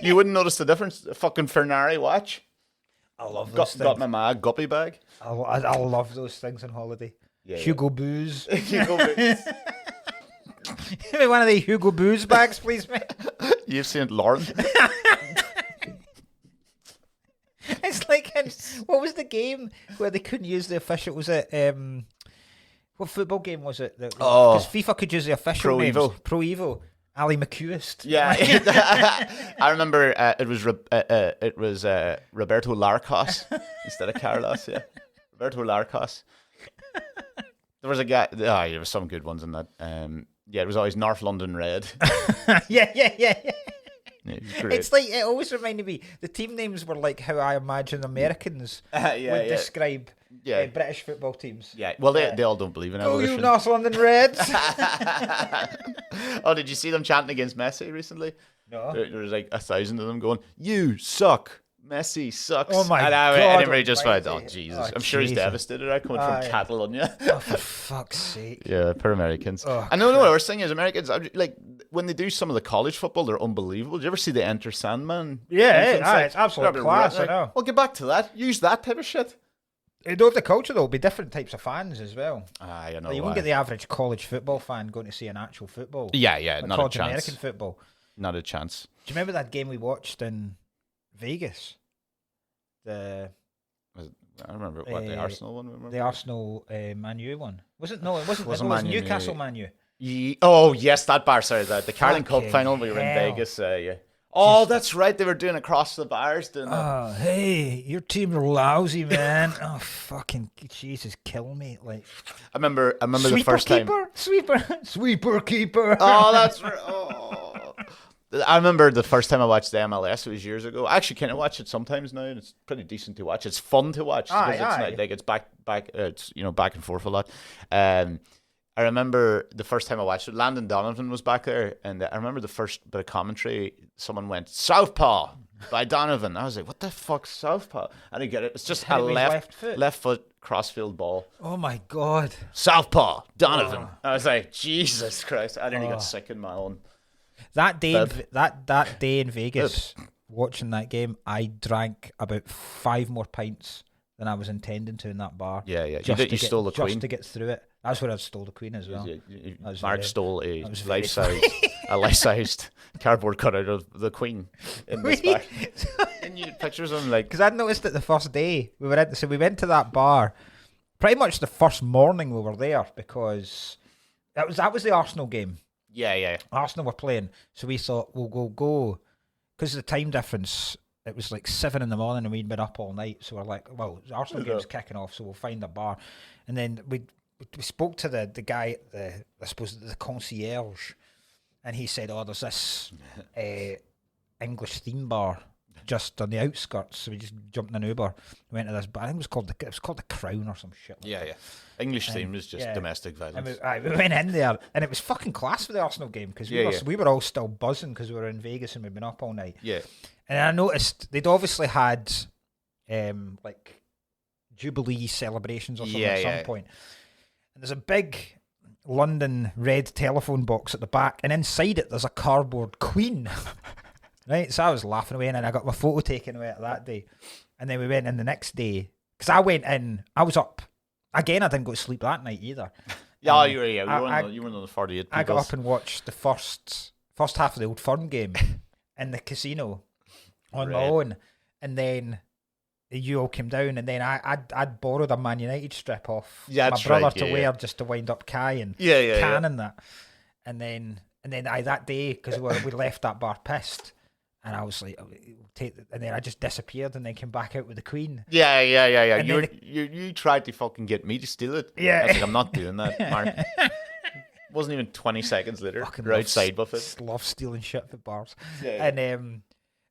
you wouldn't notice the difference. A fucking Ferrari watch. I love those things. Got my guppy bag. I love those things on holiday. Yeah, Hugo Booze. Hugo Booze. Give me one of the Hugo Booze bags, please, mate. You've seen Lauren. It's like, what was the game where they couldn't use the official? Was it what football game was it? Because FIFA could use the official names. Evo. Pro Evo. Ali McCuist. Yeah, I remember it was Roberto Larcos instead of Carlos. Yeah, Roberto Larcos. There was a guy. There was some good ones in that. Yeah, it was always North London Red. Yeah. Great. It's like, it always reminded me, the team names were like how I imagine Americans would describe British football teams. Yeah, well, they all don't believe in evolution. Oh, you North London Reds! Oh, did you see them chanting against Messi recently? No. There was like 1,000 of them going, "You suck. Messi sucks." Oh my God. And everybody just went, "Oh, Jesus." Oh, I'm sure he's devastated. Right, coming from Catalonia. Oh, for fuck's sake. Yeah, poor Americans. Oh, I know. The worst thing is Americans, like, when they do some of the college football, they're unbelievable. Did you ever see the Enter Sandman? Yeah, it's absolute class, I know. Well, get back to that. Use that type of shit. You know, the culture, though, will be different types of fans as well. I know. Like, you won't get the average college football fan going to see an actual football. Yeah, like not college a chance. American football. Not a chance. Do you remember that game we watched in Vegas? I remember what the Arsenal one. Remember? The Arsenal Man U one. Was it? No, it wasn't. It was Newcastle Man U. Oh yes, that bar. Sorry, the Carling Cup final. We were in Vegas. Yeah. Oh, that's right. They were doing across the bars. Oh, hey, your team are lousy, man. Oh, fucking Jesus, kill me! Like, I remember the first time. Sweeper keeper. Oh, that's right. Oh. I remember the first time I watched the MLS. It was years ago. I actually kind of watch it sometimes now, and it's pretty decent to watch. It's fun to watch because it's back. It's back and forth a lot. I remember the first time I watched it. Landon Donovan was back there, and I remember the first bit of commentary. Someone went "Southpaw" by Donovan. I was like, "What the fuck, Southpaw?" I didn't get it. It's just a left foot crossfield ball. Oh my God! Southpaw Donovan. I was like, Jesus Christ! I nearly got sick in my own. That day, that day in Vegas, watching that game, I drank about 5 more pints than I was intending to in that bar. Yeah. You stole the Queen just to get through it. That's where I stole the Queen as well. Mark stole a life-sized cardboard cutout of the Queen in this bar. And you pictures of him like, because I'd noticed it the first day we went to that bar. Pretty much the first morning we were there because that was the Arsenal game. Yeah. Arsenal were playing, so we thought we'll go because of the time difference. It was like 7 a.m. and we'd been up all night, so we're like, well, the Arsenal game's kicking off, so we'll find a bar. And then we spoke to the guy, I suppose the concierge, and he said, "Oh, there's this English theme bar just on the outskirts." So we just jumped in an Uber, went to this bar. I think it was called the Crown or some shit. Yeah. English theme is just domestic violence. And we went in there, and it was fucking class for the Arsenal game because we were all still buzzing because we were in Vegas and we'd been up all night. Yeah. And I noticed they'd obviously had like Jubilee celebrations or something at some point. And there's a big London red telephone box at the back, and inside it there's a cardboard Queen. Right? So I was laughing away, and then I got my photo taken away that day. And then we went in the next day, because I went in, I was up. Again, I didn't go to sleep that night either. Yeah, you were in the 48 people. I got up and watched the first half of the Old Firm game in the casino on my own, and then you all came down, and then I'd borrowed a Man United strip off my brother to wear just to wind up Kai and Can and that, and then that day because we left that bar pissed. And I was like, and then I just disappeared and then came back out with the Queen. Yeah. You tried to fucking get me to steal it. Yeah. I was like, I'm not doing that, Mark. Wasn't even 20 seconds later. You're outside with it. Love stealing shit at bars. Yeah. And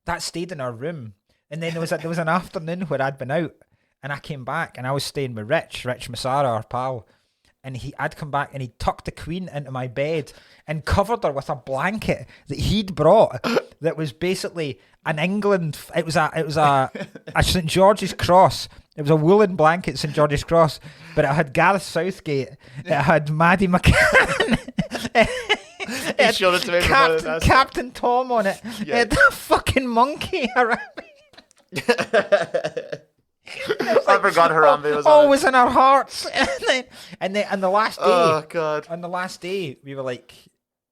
that stayed in our room. And then there was an afternoon where I'd been out and I came back and I was staying with Rich Massara, our pal. And I'd come back and he tucked the Queen into my bed and covered her with a blanket that he'd brought that was basically an England. It was a St George's Cross. It was a woolen blanket, St George's Cross, but it had Gareth Southgate. It had Maddie McCann. He showed it to me. Captain Tom on it. Yeah. It had a fucking monkey around me. I forgot Harambe was always in our hearts. and the last day. Oh God! On the last day, we were like,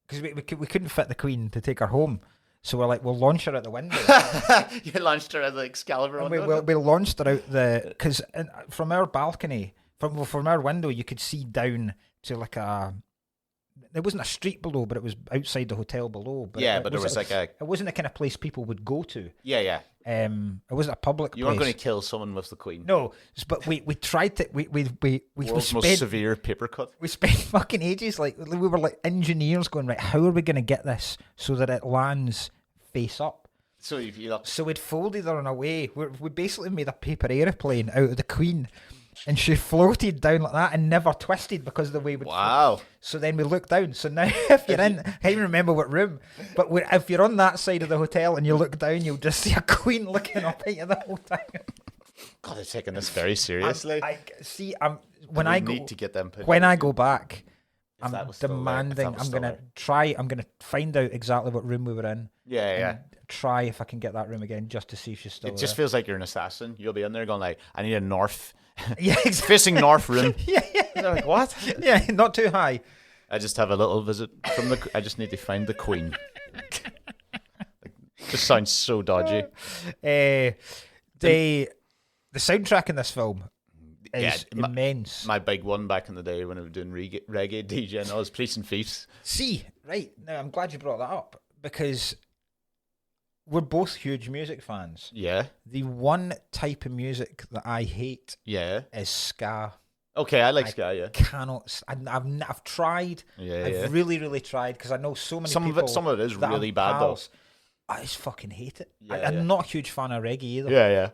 because we couldn't fit the Queen to take her home, so we're like, we'll launch her at the window. You launched her at the Excalibur window. We launched her out because from our balcony, from our window, you could see down to like There wasn't a street below, but it was outside the hotel below. But but there was like a. It wasn't the kind of place people would go to. Yeah. It wasn't a public place. You weren't going to kill someone with the Queen. No, but we tried to. World's most severe paper cut. We spent fucking ages, like we were like engineers going, right, how are we going to get this so that it lands face up? So we'd folded her in a way. We basically made a paper aeroplane out of the Queen, and she floated down like that and never twisted because of the way we'd Wow. So then we look down. So now if you're in, I can't even remember what room, but if you're on that side of the hotel and you look down, you'll just see a Queen looking up at you the whole time. God, they're taking this very seriously. When I go back, I'm demanding. I'm gonna find out exactly what room we were in. Yeah. Try if I can get that room again, just to see if she's still. It just feels like you're an assassin. You'll be in there going like, I need a north. Yeah, exactly. Facing north room. Yeah. They're like, what? Yeah, not too high. I just have a little visit from the. I just need to find the Queen. Just sounds so dodgy. The soundtrack in this film is immense. My big one back in the day when I was doing reggae DJ and I was Police and Thieves. See, right now I'm glad you brought that up because we're both huge music fans. Yeah. The one type of music that I hate is ska. Okay, I like ska, yeah. Cannot. I've tried. I've really, really tried because I know so many people. Some of it is really bad though. I just fucking hate it. I'm not a huge fan of reggae either. Yeah.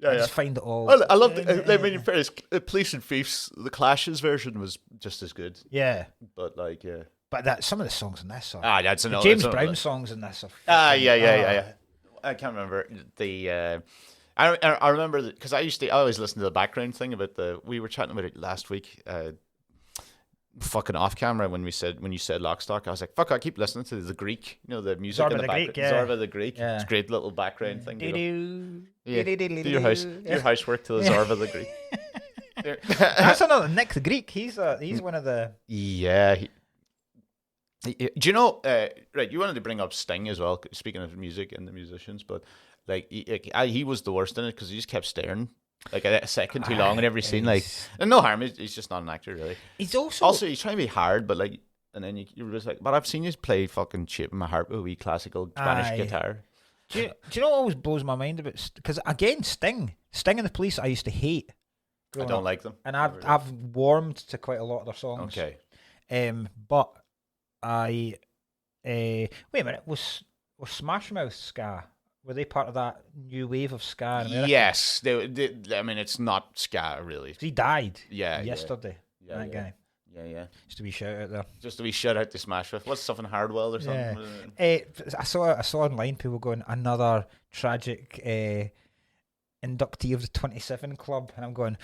I just find it all. I love Police and Thieves. The Clash's version was just as good. Yeah, but But some of the songs in this are. That's another. James Brown songs in this are. Yeah. I can't remember the. I remember because I always listen to the background thing about we were chatting about it last week. Fucking off camera when you said Lock Stock, I was like, fuck, I keep listening to the Greek, the music in the background. Zorba the Greek. Yeah. It's a great little background thing. Do your housework to the Zorba the Greek. That's another Nick the Greek. He's one of the. Yeah. Do you know? Right, you wanted to bring up Sting as well. Speaking of music and the musicians, but he was the worst in it because he just kept staring. Like a second too long in every scene, and no harm. He's just not an actor, really. He's also he's trying to be hard, but and then you're just like, but I've seen you play fucking Shaping My Heart with a wee classical Spanish guitar. Do you know what always blows my mind about? Because again, Sting and the Police, I used to hate. I don't like them, and I've warmed to quite a lot of their songs. Okay, but I wait a minute, was Smash Mouth ska? Were they part of that new wave of ska in America? Yes. They, I mean, it's not ska, really. He died yesterday. That guy. Yeah. Just a wee shout out there. Just a wee shout out to Smash Mouth. What's something Hardwell or something? I saw online people going, another tragic inductee of the 27 Club. And I'm going,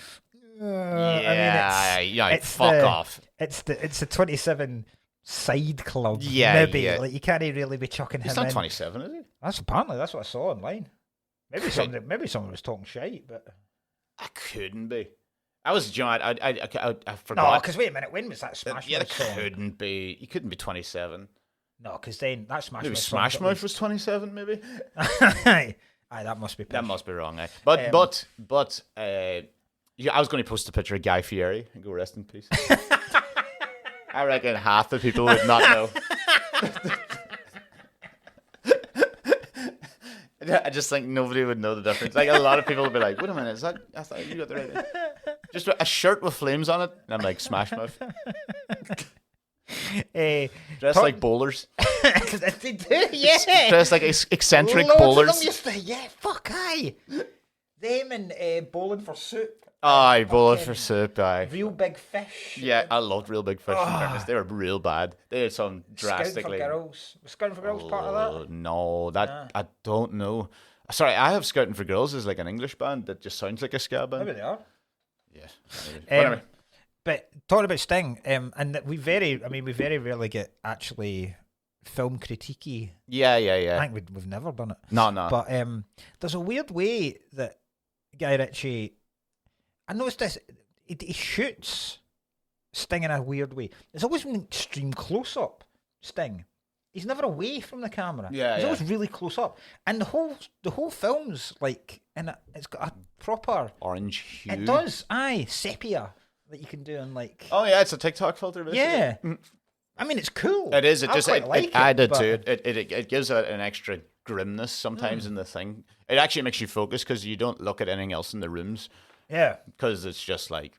fuck off. It's the 27 side club. Maybe. Yeah. Like, you can't really be chucking him in. He's not 27, is he? That's what I saw online. Maybe someone was talking shite, but I couldn't be. I was John. I forgot. No, because wait a minute. When was that Smash Mouth song? Couldn't be. He couldn't be 27. No, because then that Smash Mouth. Smash Mouth was 27, maybe. Aye, that must be. That must be wrong. But I was going to post a picture of Guy Fieri and go rest in peace. I reckon half the people would not know. I just think nobody would know the difference. Like, a lot of people would be like, wait a minute, I thought you got the right name. Just a shirt with flames on it, and I'm like, Smash Mouth. Dressed like bowlers. They do, yeah. Dressed like eccentric Loads bowlers. Of them used to, fuck aye. Them and Bowling for Soup. Aye, Bowling for Soup, aye. Real Big Fish. Yeah, I loved Real Big Fish. In fairness. They were real bad. They had some drastically. Scouting for Girls part of that? No, I don't know. Sorry, I have Scouting for Girls as like an English band that just sounds like a ska band. Maybe they are. Yeah. Anyway. But talking about Sting, and we very rarely get actually film critique-y. Yeah. I think we've never done it. No. But there's a weird way that Guy Ritchie, I noticed this, he shoots Sting in a weird way. There's always an extreme close-up Sting. He's never away from the camera. Yeah, he's always really close up, and the whole film's like, it's got a proper orange hue. It does, sepia that you can do in like. Oh yeah, it's a TikTok filter. Basically. Yeah, I mean, it's cool. It is. It I just quite like it added but... to it. It gives it an extra grimness sometimes in the thing. It actually makes you focus because you don't look at anything else in the rooms. Yeah. Because it's just like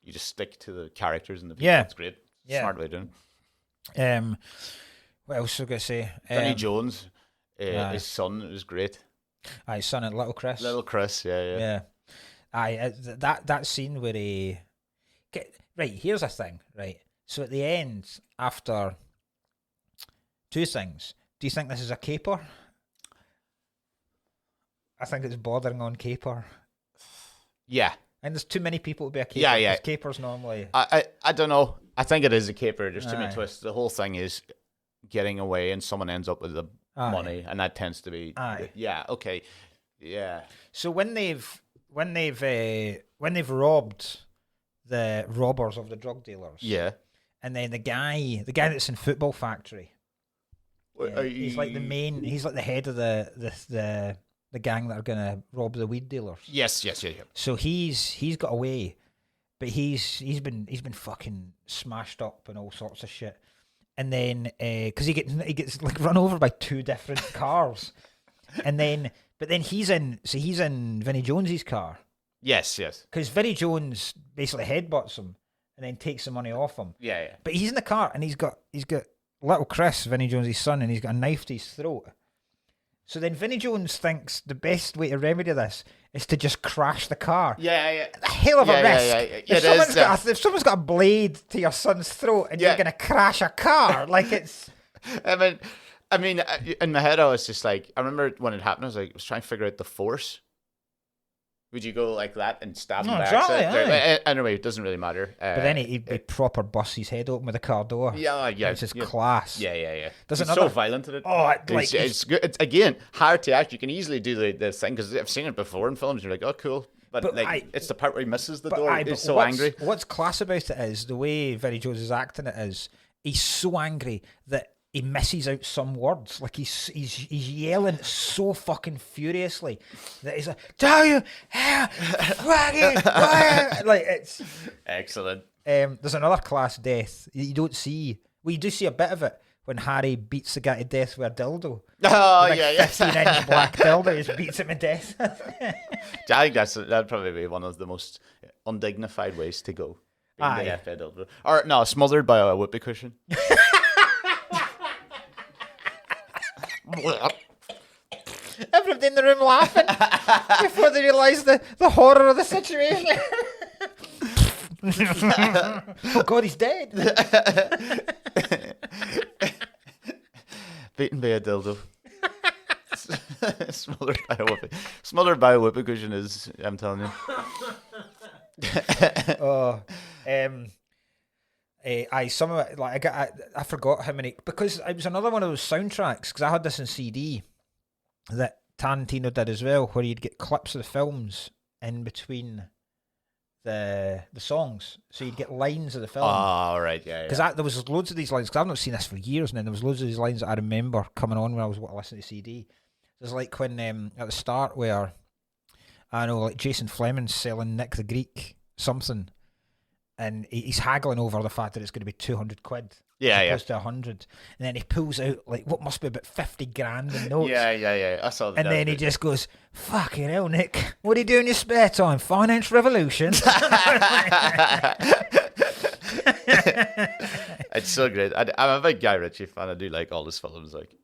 you just stick to the characters and the people. Yeah. It's great. Yeah. Smart way of doing it. What else was I going to say? Vinnie Jones, his son, was great. His son and Little Chris. Little Chris, yeah. That scene where he... Right, here's a thing, right? So at the end, after 2 things, do you think this is a caper? I think it's bordering on caper. Yeah. And there's too many people to be a caper. Yeah. Capers normally... I don't know. I think it is a caper. There's too many twists. The whole thing is getting away and someone ends up with the money, and that tends to be... Yeah, okay. Yeah. So when they've robbed the robbers of the drug dealers... Yeah. And then the guy that's in Football Factory... he's like the main... He's like the head of the gang that are going to rob the weed dealers. Yes. So he's got away, but he's been fucking smashed up and all sorts of shit. And then because he gets like run over by 2 different cars, but then he's in Vinnie Jones's car. Yes. Because Vinnie Jones basically headbutts him and then takes the money off him. Yeah. But he's in the car and he's got little Chris, Vinnie Jones's son, and he's got a knife to his throat. So then Vinnie Jones thinks the best way to remedy this is to just crash the car. Yeah. A hell of a risk. Yeah. If someone's got a blade to your son's throat and you're going to crash a car, like it's... I mean, in my head, I was just like, I remember when it happened, I was trying to figure out the force. Would you go like that and stab him by accident? Anyway, it doesn't really matter. But then he'd proper bust his head open with a car door. Yeah. It's just class. Yeah. There's so violent at it. Oh, it's good. It's, again, hard to act. You can easily do the thing because I've seen it before in films. You're like, oh, cool. But it's the part where he misses the door. He's so angry. What's class about it is the way Vinnie Jones is acting it is he's so angry that he misses out some words. Like he's yelling so fucking furiously that he's like, "Tell you, like it's excellent." There's another class death you don't see. Well, you do see a bit of it when Harry beats the guy to death with a dildo. Oh, like yeah. 15-inch black dildo, just beats him to death. I think that'd probably be one of the most undignified ways to go. Being the death by a dildo. Or no, smothered by a whoopee cushion. Everybody in the room laughing before they realise the horror of the situation. Oh God, he's dead. Beaten by a dildo. Smothered by a whoopee cushion is, I'm telling you. Some of it, like I forgot how many, because it was another one of those soundtracks, because I had this in CD that Tarantino did as well, where you'd get clips of the films in between the songs, so you'd get lines of the film. Oh, right, yeah. Because there was loads of these lines, because I've not seen this for years, and then there was loads of these lines that I remember coming on when I was listening to CD. There's like when at the start where I know like Jason Fleming's selling Nick the Greek something, and he's haggling over the fact that it's going to be 200 quid. Yeah, as opposed to 100, and then he pulls out like what must be about 50 grand in notes. Yeah. I saw that. And then he just goes, "Fucking hell, Nick, what do you do in your spare time? Finance revolution." It's so great. I'm a big Guy Ritchie fan. I do like all his films. Like,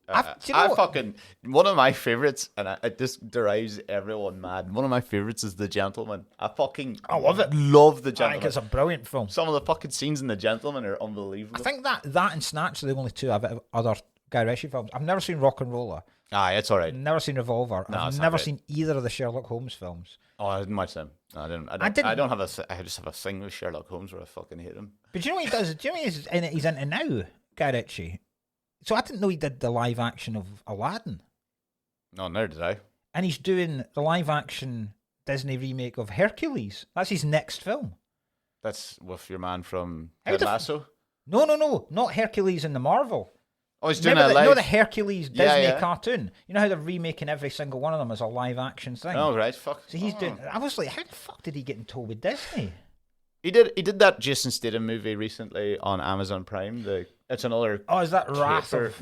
one of my favorites, and it just drives everyone mad. One of my favorites is The Gentleman. I love it. Love The Gentleman. I think it's a brilliant film. Some of the fucking scenes in The Gentleman are unbelievable. I think that and Snatch are the only two other Guy Ritchie films. I've never seen Rock and Roller. It's all right. Never seen Revolver. No, I've never seen either of the Sherlock Holmes films. Oh, I didn't watch them. No, I didn't. I just have a thing with Sherlock Holmes where I fucking hate him. But do you know what he does? Do you know what he's into now, Guy Ritchie? So I didn't know he did the live action of Aladdin. No, neither did I. And he's doing the live action Disney remake of Hercules. That's his next film. That's with your man from Ted Lasso? No, not Hercules in the Marvel. Oh, he's doing live... You know the Hercules Disney cartoon? You know how they're remaking every single one of them as a live action thing? Oh, right, fuck. So he's doing... I was like, how the fuck did he get in tow with Disney? He did that Jason Statham movie recently on Amazon Prime. It's another. Oh, is that Wrath of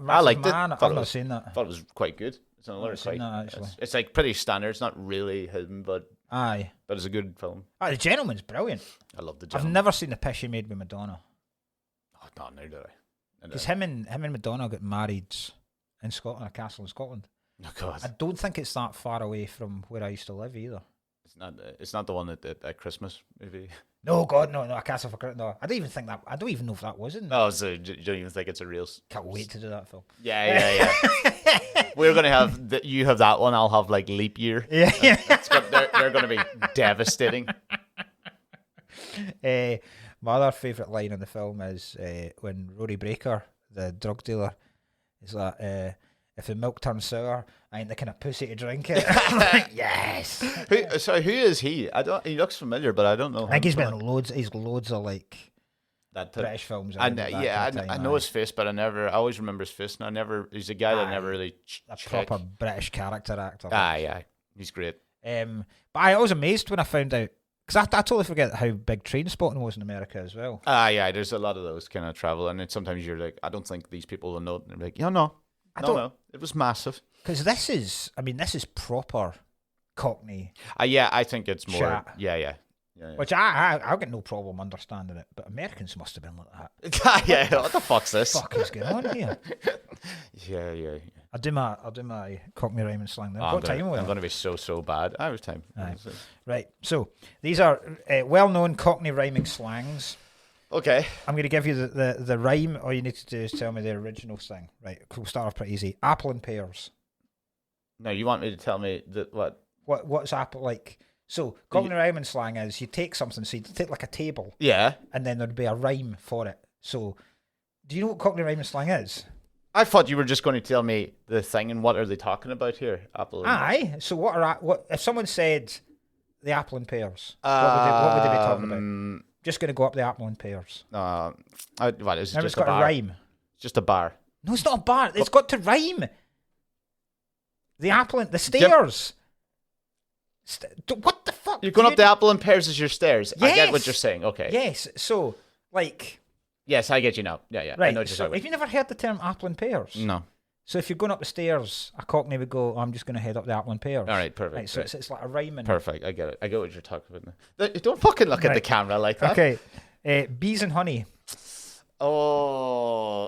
I liked it. Man? I've not seen that. Thought it was quite good. It's another quite. That, actually. It's like pretty standard. It's not really him, but aye, but it's a good film. The Gentleman's brilliant. I love the Gentleman. I've never seen the piss he made with Madonna. Oh no, neither did I. Because him and Madonna got married in Scotland, a castle in Scotland. Oh God! I don't think it's that far away from where I used to live either. It's not the one at Christmas movie. No, God, no, a castle for Christmas. No, I don't even know if that was in. No, so you don't even think it's a real. Can't wait to do that film. Yeah. We're gonna have you have that one. I'll have like leap year. Yeah. They're gonna be devastating. My other favourite line in the film is when Rory Breaker, the drug dealer, is like, if the milk turns sour, I ain't the kind of pussy to drink it. Yes. Who is he? He looks familiar, but I don't know. I think he's been in loads. He's loads of like that British films. I know his face, but I always remember his face, and he's a guy that never really proper British character actor. Yeah, he's great. But I was amazed when I found out, because I totally forget how big train spotting was in America as well. Yeah, there's a lot of those kind of travel, and then sometimes you're like, I don't think these people will know, and they're like, no, it was massive. Because this is proper Cockney. I think it's more. Chat. Yeah. Which I've got no problem understanding it, but Americans must have been like that. Yeah, what the fuck's this? What the fuck is going on here? Yeah. I'll do my Cockney rhyming slang then. I'm going to be so bad. I have time. Right, so these are well-known Cockney rhyming slangs. Okay. I'm going to give you the rhyme. All you need to do is tell me the original thing. Right, we'll start off pretty easy. Apple and pears. No, you want me to tell me what? What's apple like? So Cockney rhyming slang is you take something. So you take like a table. Yeah. And then there'd be a rhyme for it. So, do you know what Cockney rhyming slang is? I thought you were just going to tell me the thing and what are they talking about here? Apple. Aye. So what if someone said the apple and pears? What would they be talking about? Just going to go up the apple and pears. What is it? It's got a rhyme. It's just a bar. No, it's not a bar. It's got to rhyme. The apple and the stairs. What the fuck? You're going up the apple and pears as your stairs. Yes. I get what you're saying. Okay. Yes. So, like. Yes, I get you now. Yeah. Right. I know what you're so, have you never heard the term apple and pears? No. So, if you're going up the stairs, a Cockney would go, I'm just going to head up the apple and pears. All right, perfect. Right, so it's like a rhyming. Perfect. I get it. I get what you're talking about now. Don't fucking look at the camera like that. Okay. Bees and honey. Oh,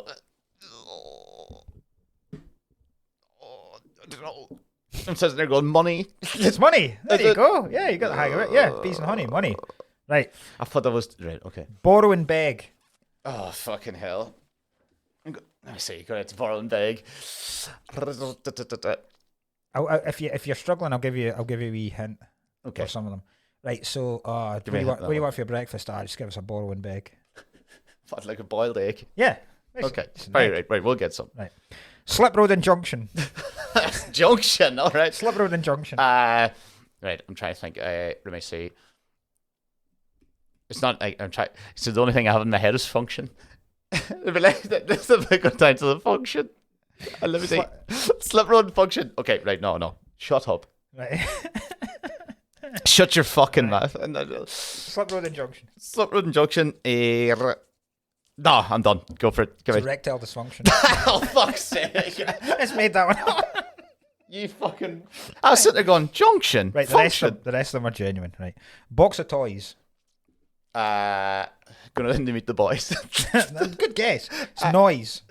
I don't know. I'm sitting there going, money. It's money. There you go. Yeah, you got the hang of it. Yeah, bees and honey, money. Right. I thought that was right. Okay. Borrow and beg. Oh fucking hell! Let me see. Go ahead to borrow and beg. If you're struggling, I'll give you a wee hint. Okay. For some of them. Right. So, what do you want for your breakfast? Just give us a borrow and beg. What, like a boiled egg? Yeah. Okay. Right. We'll get some. Right. Slip road and junction. Junction. All right. Slip road and junction. Right. I'm trying to think. Let me see. It's not like I'm trying. So the only thing I have in my head is function. This is a good time to the function. Let me see. Slip road and function. Okay. Right. No. Shut up. Right. Shut your fucking mouth. Slip road and junction. Slip road and junction. No, I'm done. Go for it. It's erectile dysfunction. Oh, fuck's sake. Let's made that one up. You fucking... I was sitting there going, junction, right, function. The rest of them are genuine, right. Box of toys. Gonna meet the boys. Good guess. It's noise.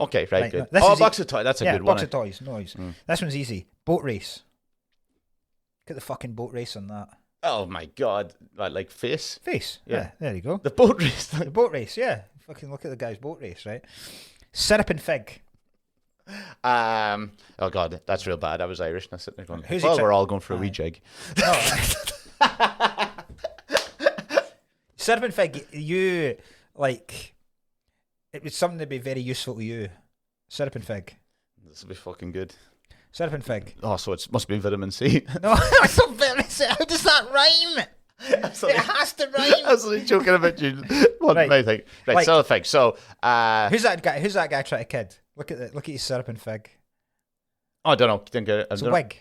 Okay, right, good. Box of toys. That's a good one. Box one. of toys, noise. This one's easy. Boat race. Get the fucking boat race on that. Oh, my God. Like face? Face. Yeah, there you go. The boat race. The boat race, yeah. Fucking look at the guy's boat race, right? Syrup and fig. Oh God, that's real bad. I was Irish and I was sitting there going, we're all going for a wee jig. Syrup and fig, you, like, it was something that'd be very useful to you. Syrup and fig. This will be fucking good. Syrup and fig. Oh, so it must be vitamin C. No, it's not vitamin C. How does that rhyme? It has to rhyme. I was only joking about you. Right, like, so fig. So, who's that guy? Who's that guy trying to kid? Look at his syrup and fig. Oh, I don't know. Didn't get it. It's a wig.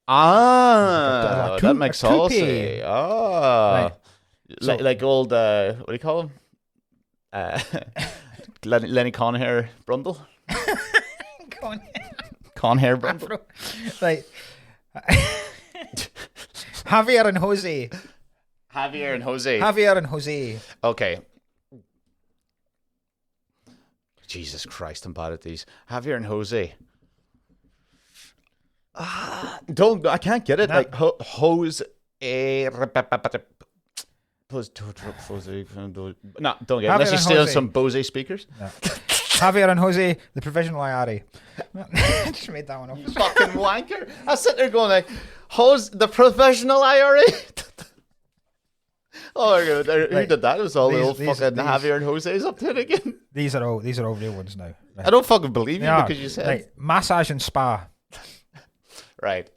That makes all sense. Right. So, like old, what do you call him? Lenny Conhair Brundle. Conhair Brundle. Like Javier and Jose. Javier and Jose. Okay. Jesus Christ, I'm bad at these. Javier and Jose. I can't get it. No. Like Jose. No, don't get it. Unless you're stealing some Bose speakers. No. Javier and Jose, the provisional IRA. Just made that one up. You fucking wanker. I was sitting there going like, Jose, the provisional IRA? Oh my god, who did that? It was all the old fucking Javier and Jose's up to it again. These are all real ones now. Right. I don't fucking believe you because you said right. Massage and spa. Right.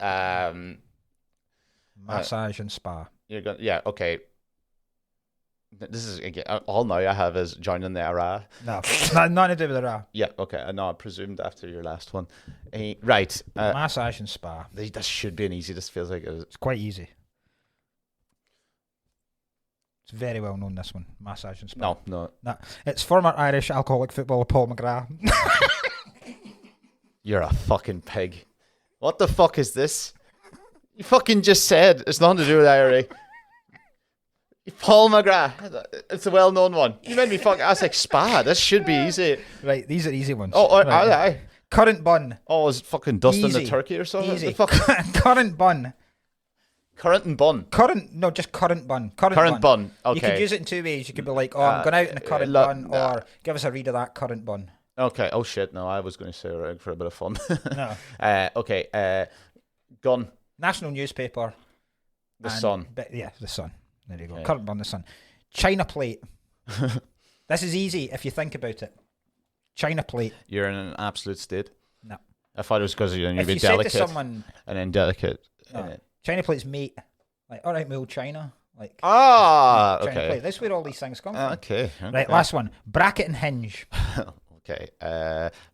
Massage and spa. You're going okay. This is again all now I have is joining the IRA. No, nothing to do with the IRA. Yeah, okay. I know. I presumed after your last one. Right. Massage and spa. This should be an easy. This feels like it's quite easy. It's very well known, this one. Massage and spa. No. It's former Irish alcoholic footballer Paul McGrath. You're a fucking pig. What the fuck is this? You fucking just said it's nothing to do with IRA. Paul McGrath. It's a well-known one. You made me fuck. I was like, spa. This should be easy. Right, these are easy ones. Oh, right. Aye. Currant bun. Oh, is it fucking dusting the turkey or something? Easy. Currant bun. Currant and bun. Just currant bun. Currant bun. Okay. You could use it in two ways. You could be like, I'm going out in a currant bun, or give us a read of that currant bun. Okay. Oh shit. No, I was going to say it for a bit of fun. No. Okay. Gun. National newspaper. The Sun. The Sun. There you go. Okay. Currant bun, the Sun. China plate. This is easy if you think about it. China plate. You're in an absolute state. No. I thought it was because you'd be delicate. Said to someone, and then delicate. No. China plate's mate. Like, all right, my old China. Like, China okay. Plate. That's where all these things come from. Okay. Right, last one. Bracket and hinge. Okay.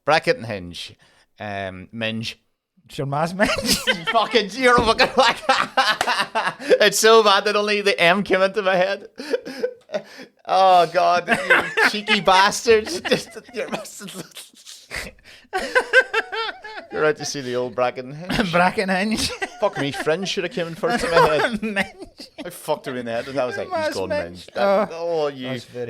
Bracket and hinge. Minge. It's your ma's minge. You're a fucking like. It's so bad that only the M came into my head. Oh God, you cheeky bastards! You're right to see the old bracket and hinge. Bracket and hinge. Fuck me, Fringe should have come in first in my head. I fucked her in the head and I was like, he's gone minge. You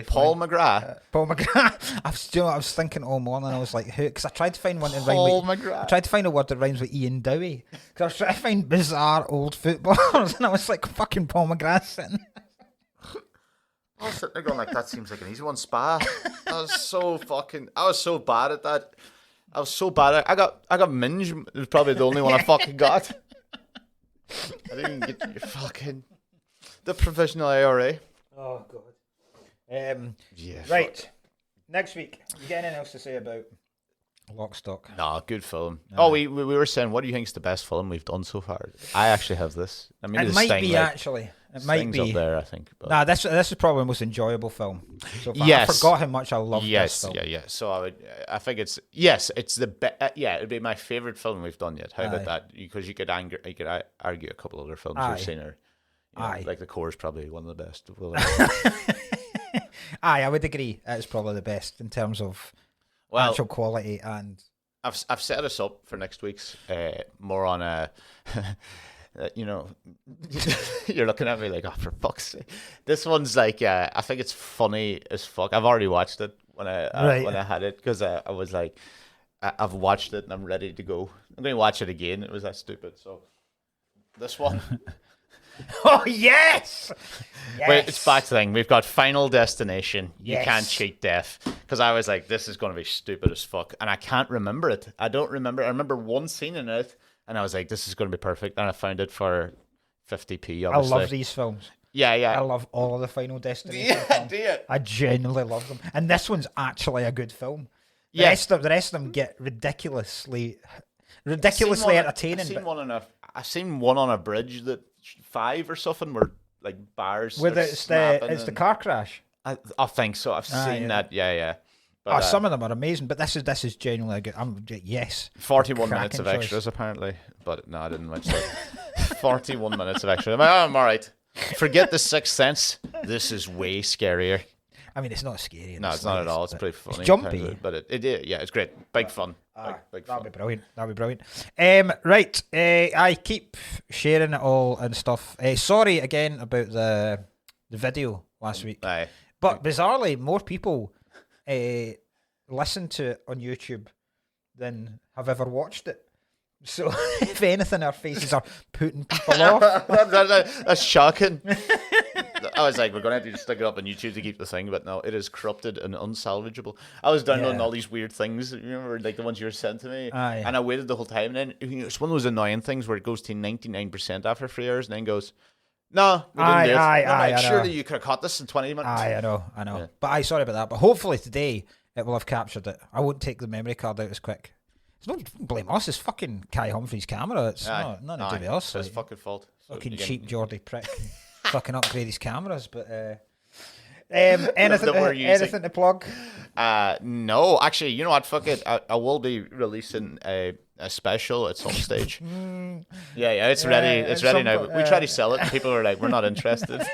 Paul McGrath. Paul McGrath. I was thinking all morning. I was like, who? Because I tried to find one to rhyme with. McGrath. I tried to find a word that rhymes with Ian Dowie. Because I was trying to find bizarre old footballers, and I was like, fucking Paul McGrath sitting. I was sitting there going like, that seems like an easy one. Spa. I was so bad at that. I was so bad. I got minge. It was probably the only one I fucking got. I didn't get your fucking the provisional IRA. Oh God. Yeah. Right. Fuck. Next week, you got anything else to say about Lock, Stock? No, good film. No. Oh, we were saying, what do you think is the best film we've done so far? I actually have this. I mean, it might be actually. It might be up there, I think. But. Nah, this is probably the most enjoyable film so far. Yes. I forgot how much I loved this film. Yeah. So I think it's the best. Yeah, it'd be my favorite film we've done yet. How about that? Because you could argue a couple other films we've seen are, like The Core is probably one of the best. I would agree. It's probably the best in terms of actual quality and. I've set us up for next week's more on a. You're looking at me like, oh, for fuck's sake. This one's like, I think it's funny as fuck. I've already watched it when I had it because I was like, I've watched it and I'm ready to go. I'm going to watch it again. It was that stupid. So this one. Oh, yes! Wait, it's back to the thing. We've got Final Destination. Yes. You Can't Cheat Death. Because I was like, this is going to be stupid as fuck. And I can't remember it. I don't remember. I remember one scene in it. And I was like, this is going to be perfect. And I found it for 50p, obviously. I love these films. Yeah. I love all of the Final Destination films. Do you? I genuinely love them. And this one's actually a good film. The rest of them get ridiculously entertaining. I've seen one on a bridge that 5 or something where like bars. Where it's the car crash. I think so. I've seen that. Yeah. But, some of them are amazing, but this is genuinely a good. 41 minutes of extras apparently, but no, I didn't watch that. 41 minutes of extras. I'm all right. Forget The Sixth Sense. This is way scarier. I mean, it's not scary. No, it's not at all. It's pretty funny. It's jumpy. But yeah, it's great. Big fun. Big That'd fun. be brilliant. That'd be brilliant. Right. I keep sharing it all and stuff. Sorry again about the video last week. Aye. But bizarrely, more people listen to it on YouTube than have ever watched it. So, if anything, our faces are putting people off. That's shocking. I was like, we're going to have to stick it up on YouTube to keep the thing, but no, it is corrupted and unsalvageable. I was downloading all these weird things, you remember, like the ones you were sent to me, and I waited the whole time, and then it's one of those annoying things where it goes to 99% after 3 hours, and then goes, no, we didn't do it. I'm like, surely you could have caught this in 20 minutes. I know. Yeah. But sorry about that. But hopefully today it will have captured it. I won't take the memory card out as quick. It's not blame us. It's fucking Kai Humphrey's camera. It's not to do with us. It's his fucking fault. Fucking cheap Geordie prick. Fucking upgrade his cameras. But anything to plug? No, actually, you know what? Fuck it. I will be releasing a special at some stage. Yeah, it's ready. It's ready now. We try to sell it, and people are like, "We're not interested."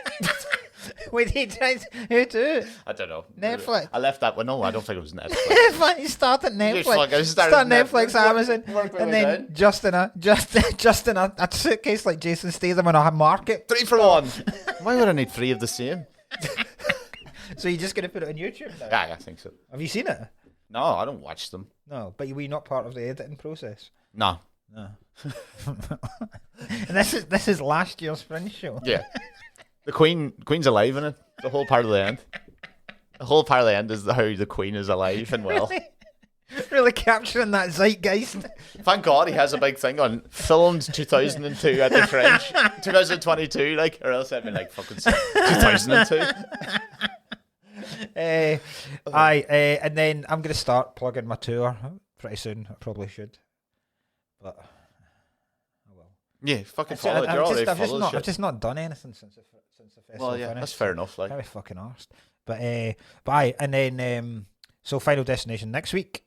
Wait, who do it? I don't know. Netflix. I left that one. No, I don't think it was Netflix. You started Netflix. Fuck, I Start Netflix, Amazon, and then down. just in a suitcase like Jason Statham on a market. 3 for 1. Why would I need 3 of the same? So you're just gonna put it on YouTube now? Yeah, I think so. Have you seen it? No, I don't watch them. No, but were you not part of the editing process? No. And this is last year's Fringe show. Yeah. The Queen's alive in it. The whole part of the end. The whole part of the end is how the Queen is alive and well. Really capturing that zeitgeist. Thank God he has a big thing on filmed 2002 at the Fringe. 2022, like, or else I'd be like fucking 2002. And then I'm gonna start plugging my tour pretty soon. I probably should, but yeah, fucking follow it. You're already full of shit. I've just not done anything since the festival. Well, yeah, finished. that's fair enough. Like, very fucking arsed. But and then so Final Destination next week.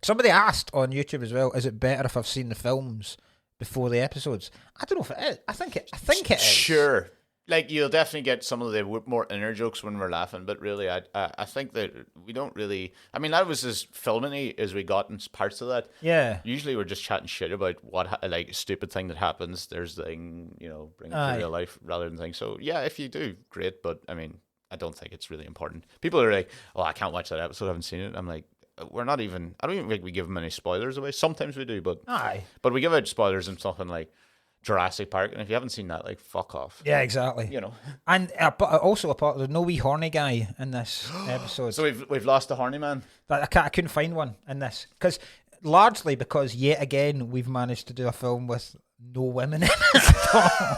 Somebody asked on YouTube as well, is it better if I've seen the films before the episodes? I don't know if it is. I think it is. Sure. Like, you'll definitely get some of the more inner jokes when we're laughing, but really, I think that we don't really. I mean, that was as filming as we got in parts of that. Yeah. Usually, we're just chatting shit about like stupid thing that happens. There's bring it to real life rather than things. So yeah, if you do, great. But I mean, I don't think it's really important. People are like, "Oh, I can't watch that episode. I haven't seen it." I'm like, we're not even. I don't even think we give them any spoilers away. Sometimes we do, but we give out spoilers and something like Jurassic Park, and if you haven't seen that, like, fuck off. Yeah, exactly. You know. And but also there's no wee horny guy in this episode. So we've lost the horny man. I couldn't find one in this largely because yet again we've managed to do a film with no women in it at all.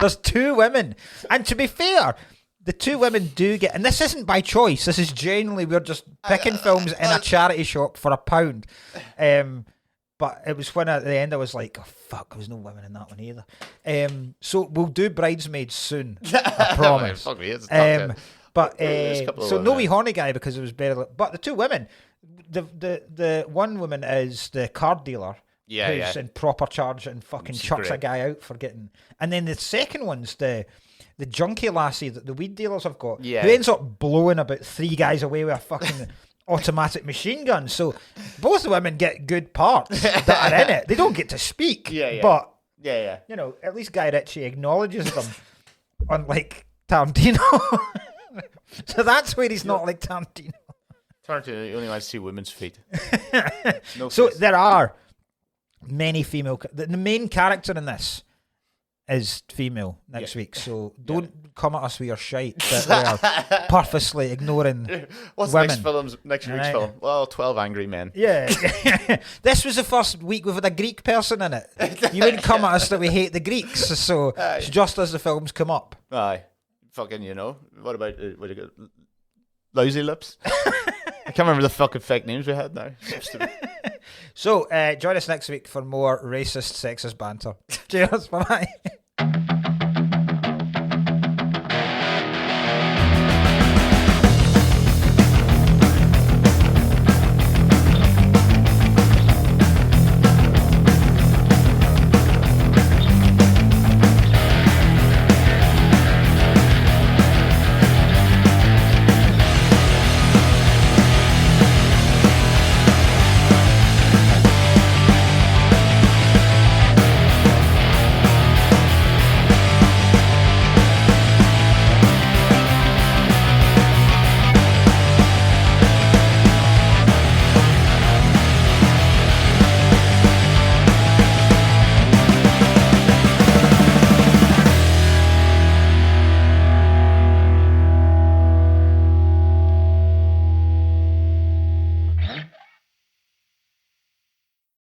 There's 2 women, and to be fair, the 2 women do get, and this isn't by choice. This is genuinely we're just picking films in a charity shop for £1. But it was when at the end I was like, oh, fuck, there was no women in that one either. So we'll do Bridesmaids soon, I promise. Fuck me, it's but so no wee horny guy because it was better. But the 2 women, the one woman is the card dealer. Who's in proper charge and fucking chucks a guy out for getting. And then the second one's the junkie lassie that the weed dealers have got, who ends up blowing about 3 guys away with a fucking automatic machine gun. So both the women get good parts that are in it. They don't get to speak, but you know, at least Guy Ritchie acknowledges them, unlike Tarantino. So that's where he's not like Tarantino. Tarantino, you only want to see women's feet. So there are many female. The main character in this is female next week, so don't come at us with your shite that we're purposely ignoring. What's women. Next week's film? Well, 12 Angry Men. Yeah. This was the first week we've had a Greek person in it. You wouldn't come at us that we hate the Greeks, so it's just as the films come up. Aye. Fucking, you know. What about, what do you got? Lousy Lips? I can't remember the fucking fake names we had now. So, join us next week for more racist, sexist banter. Cheers, bye-bye.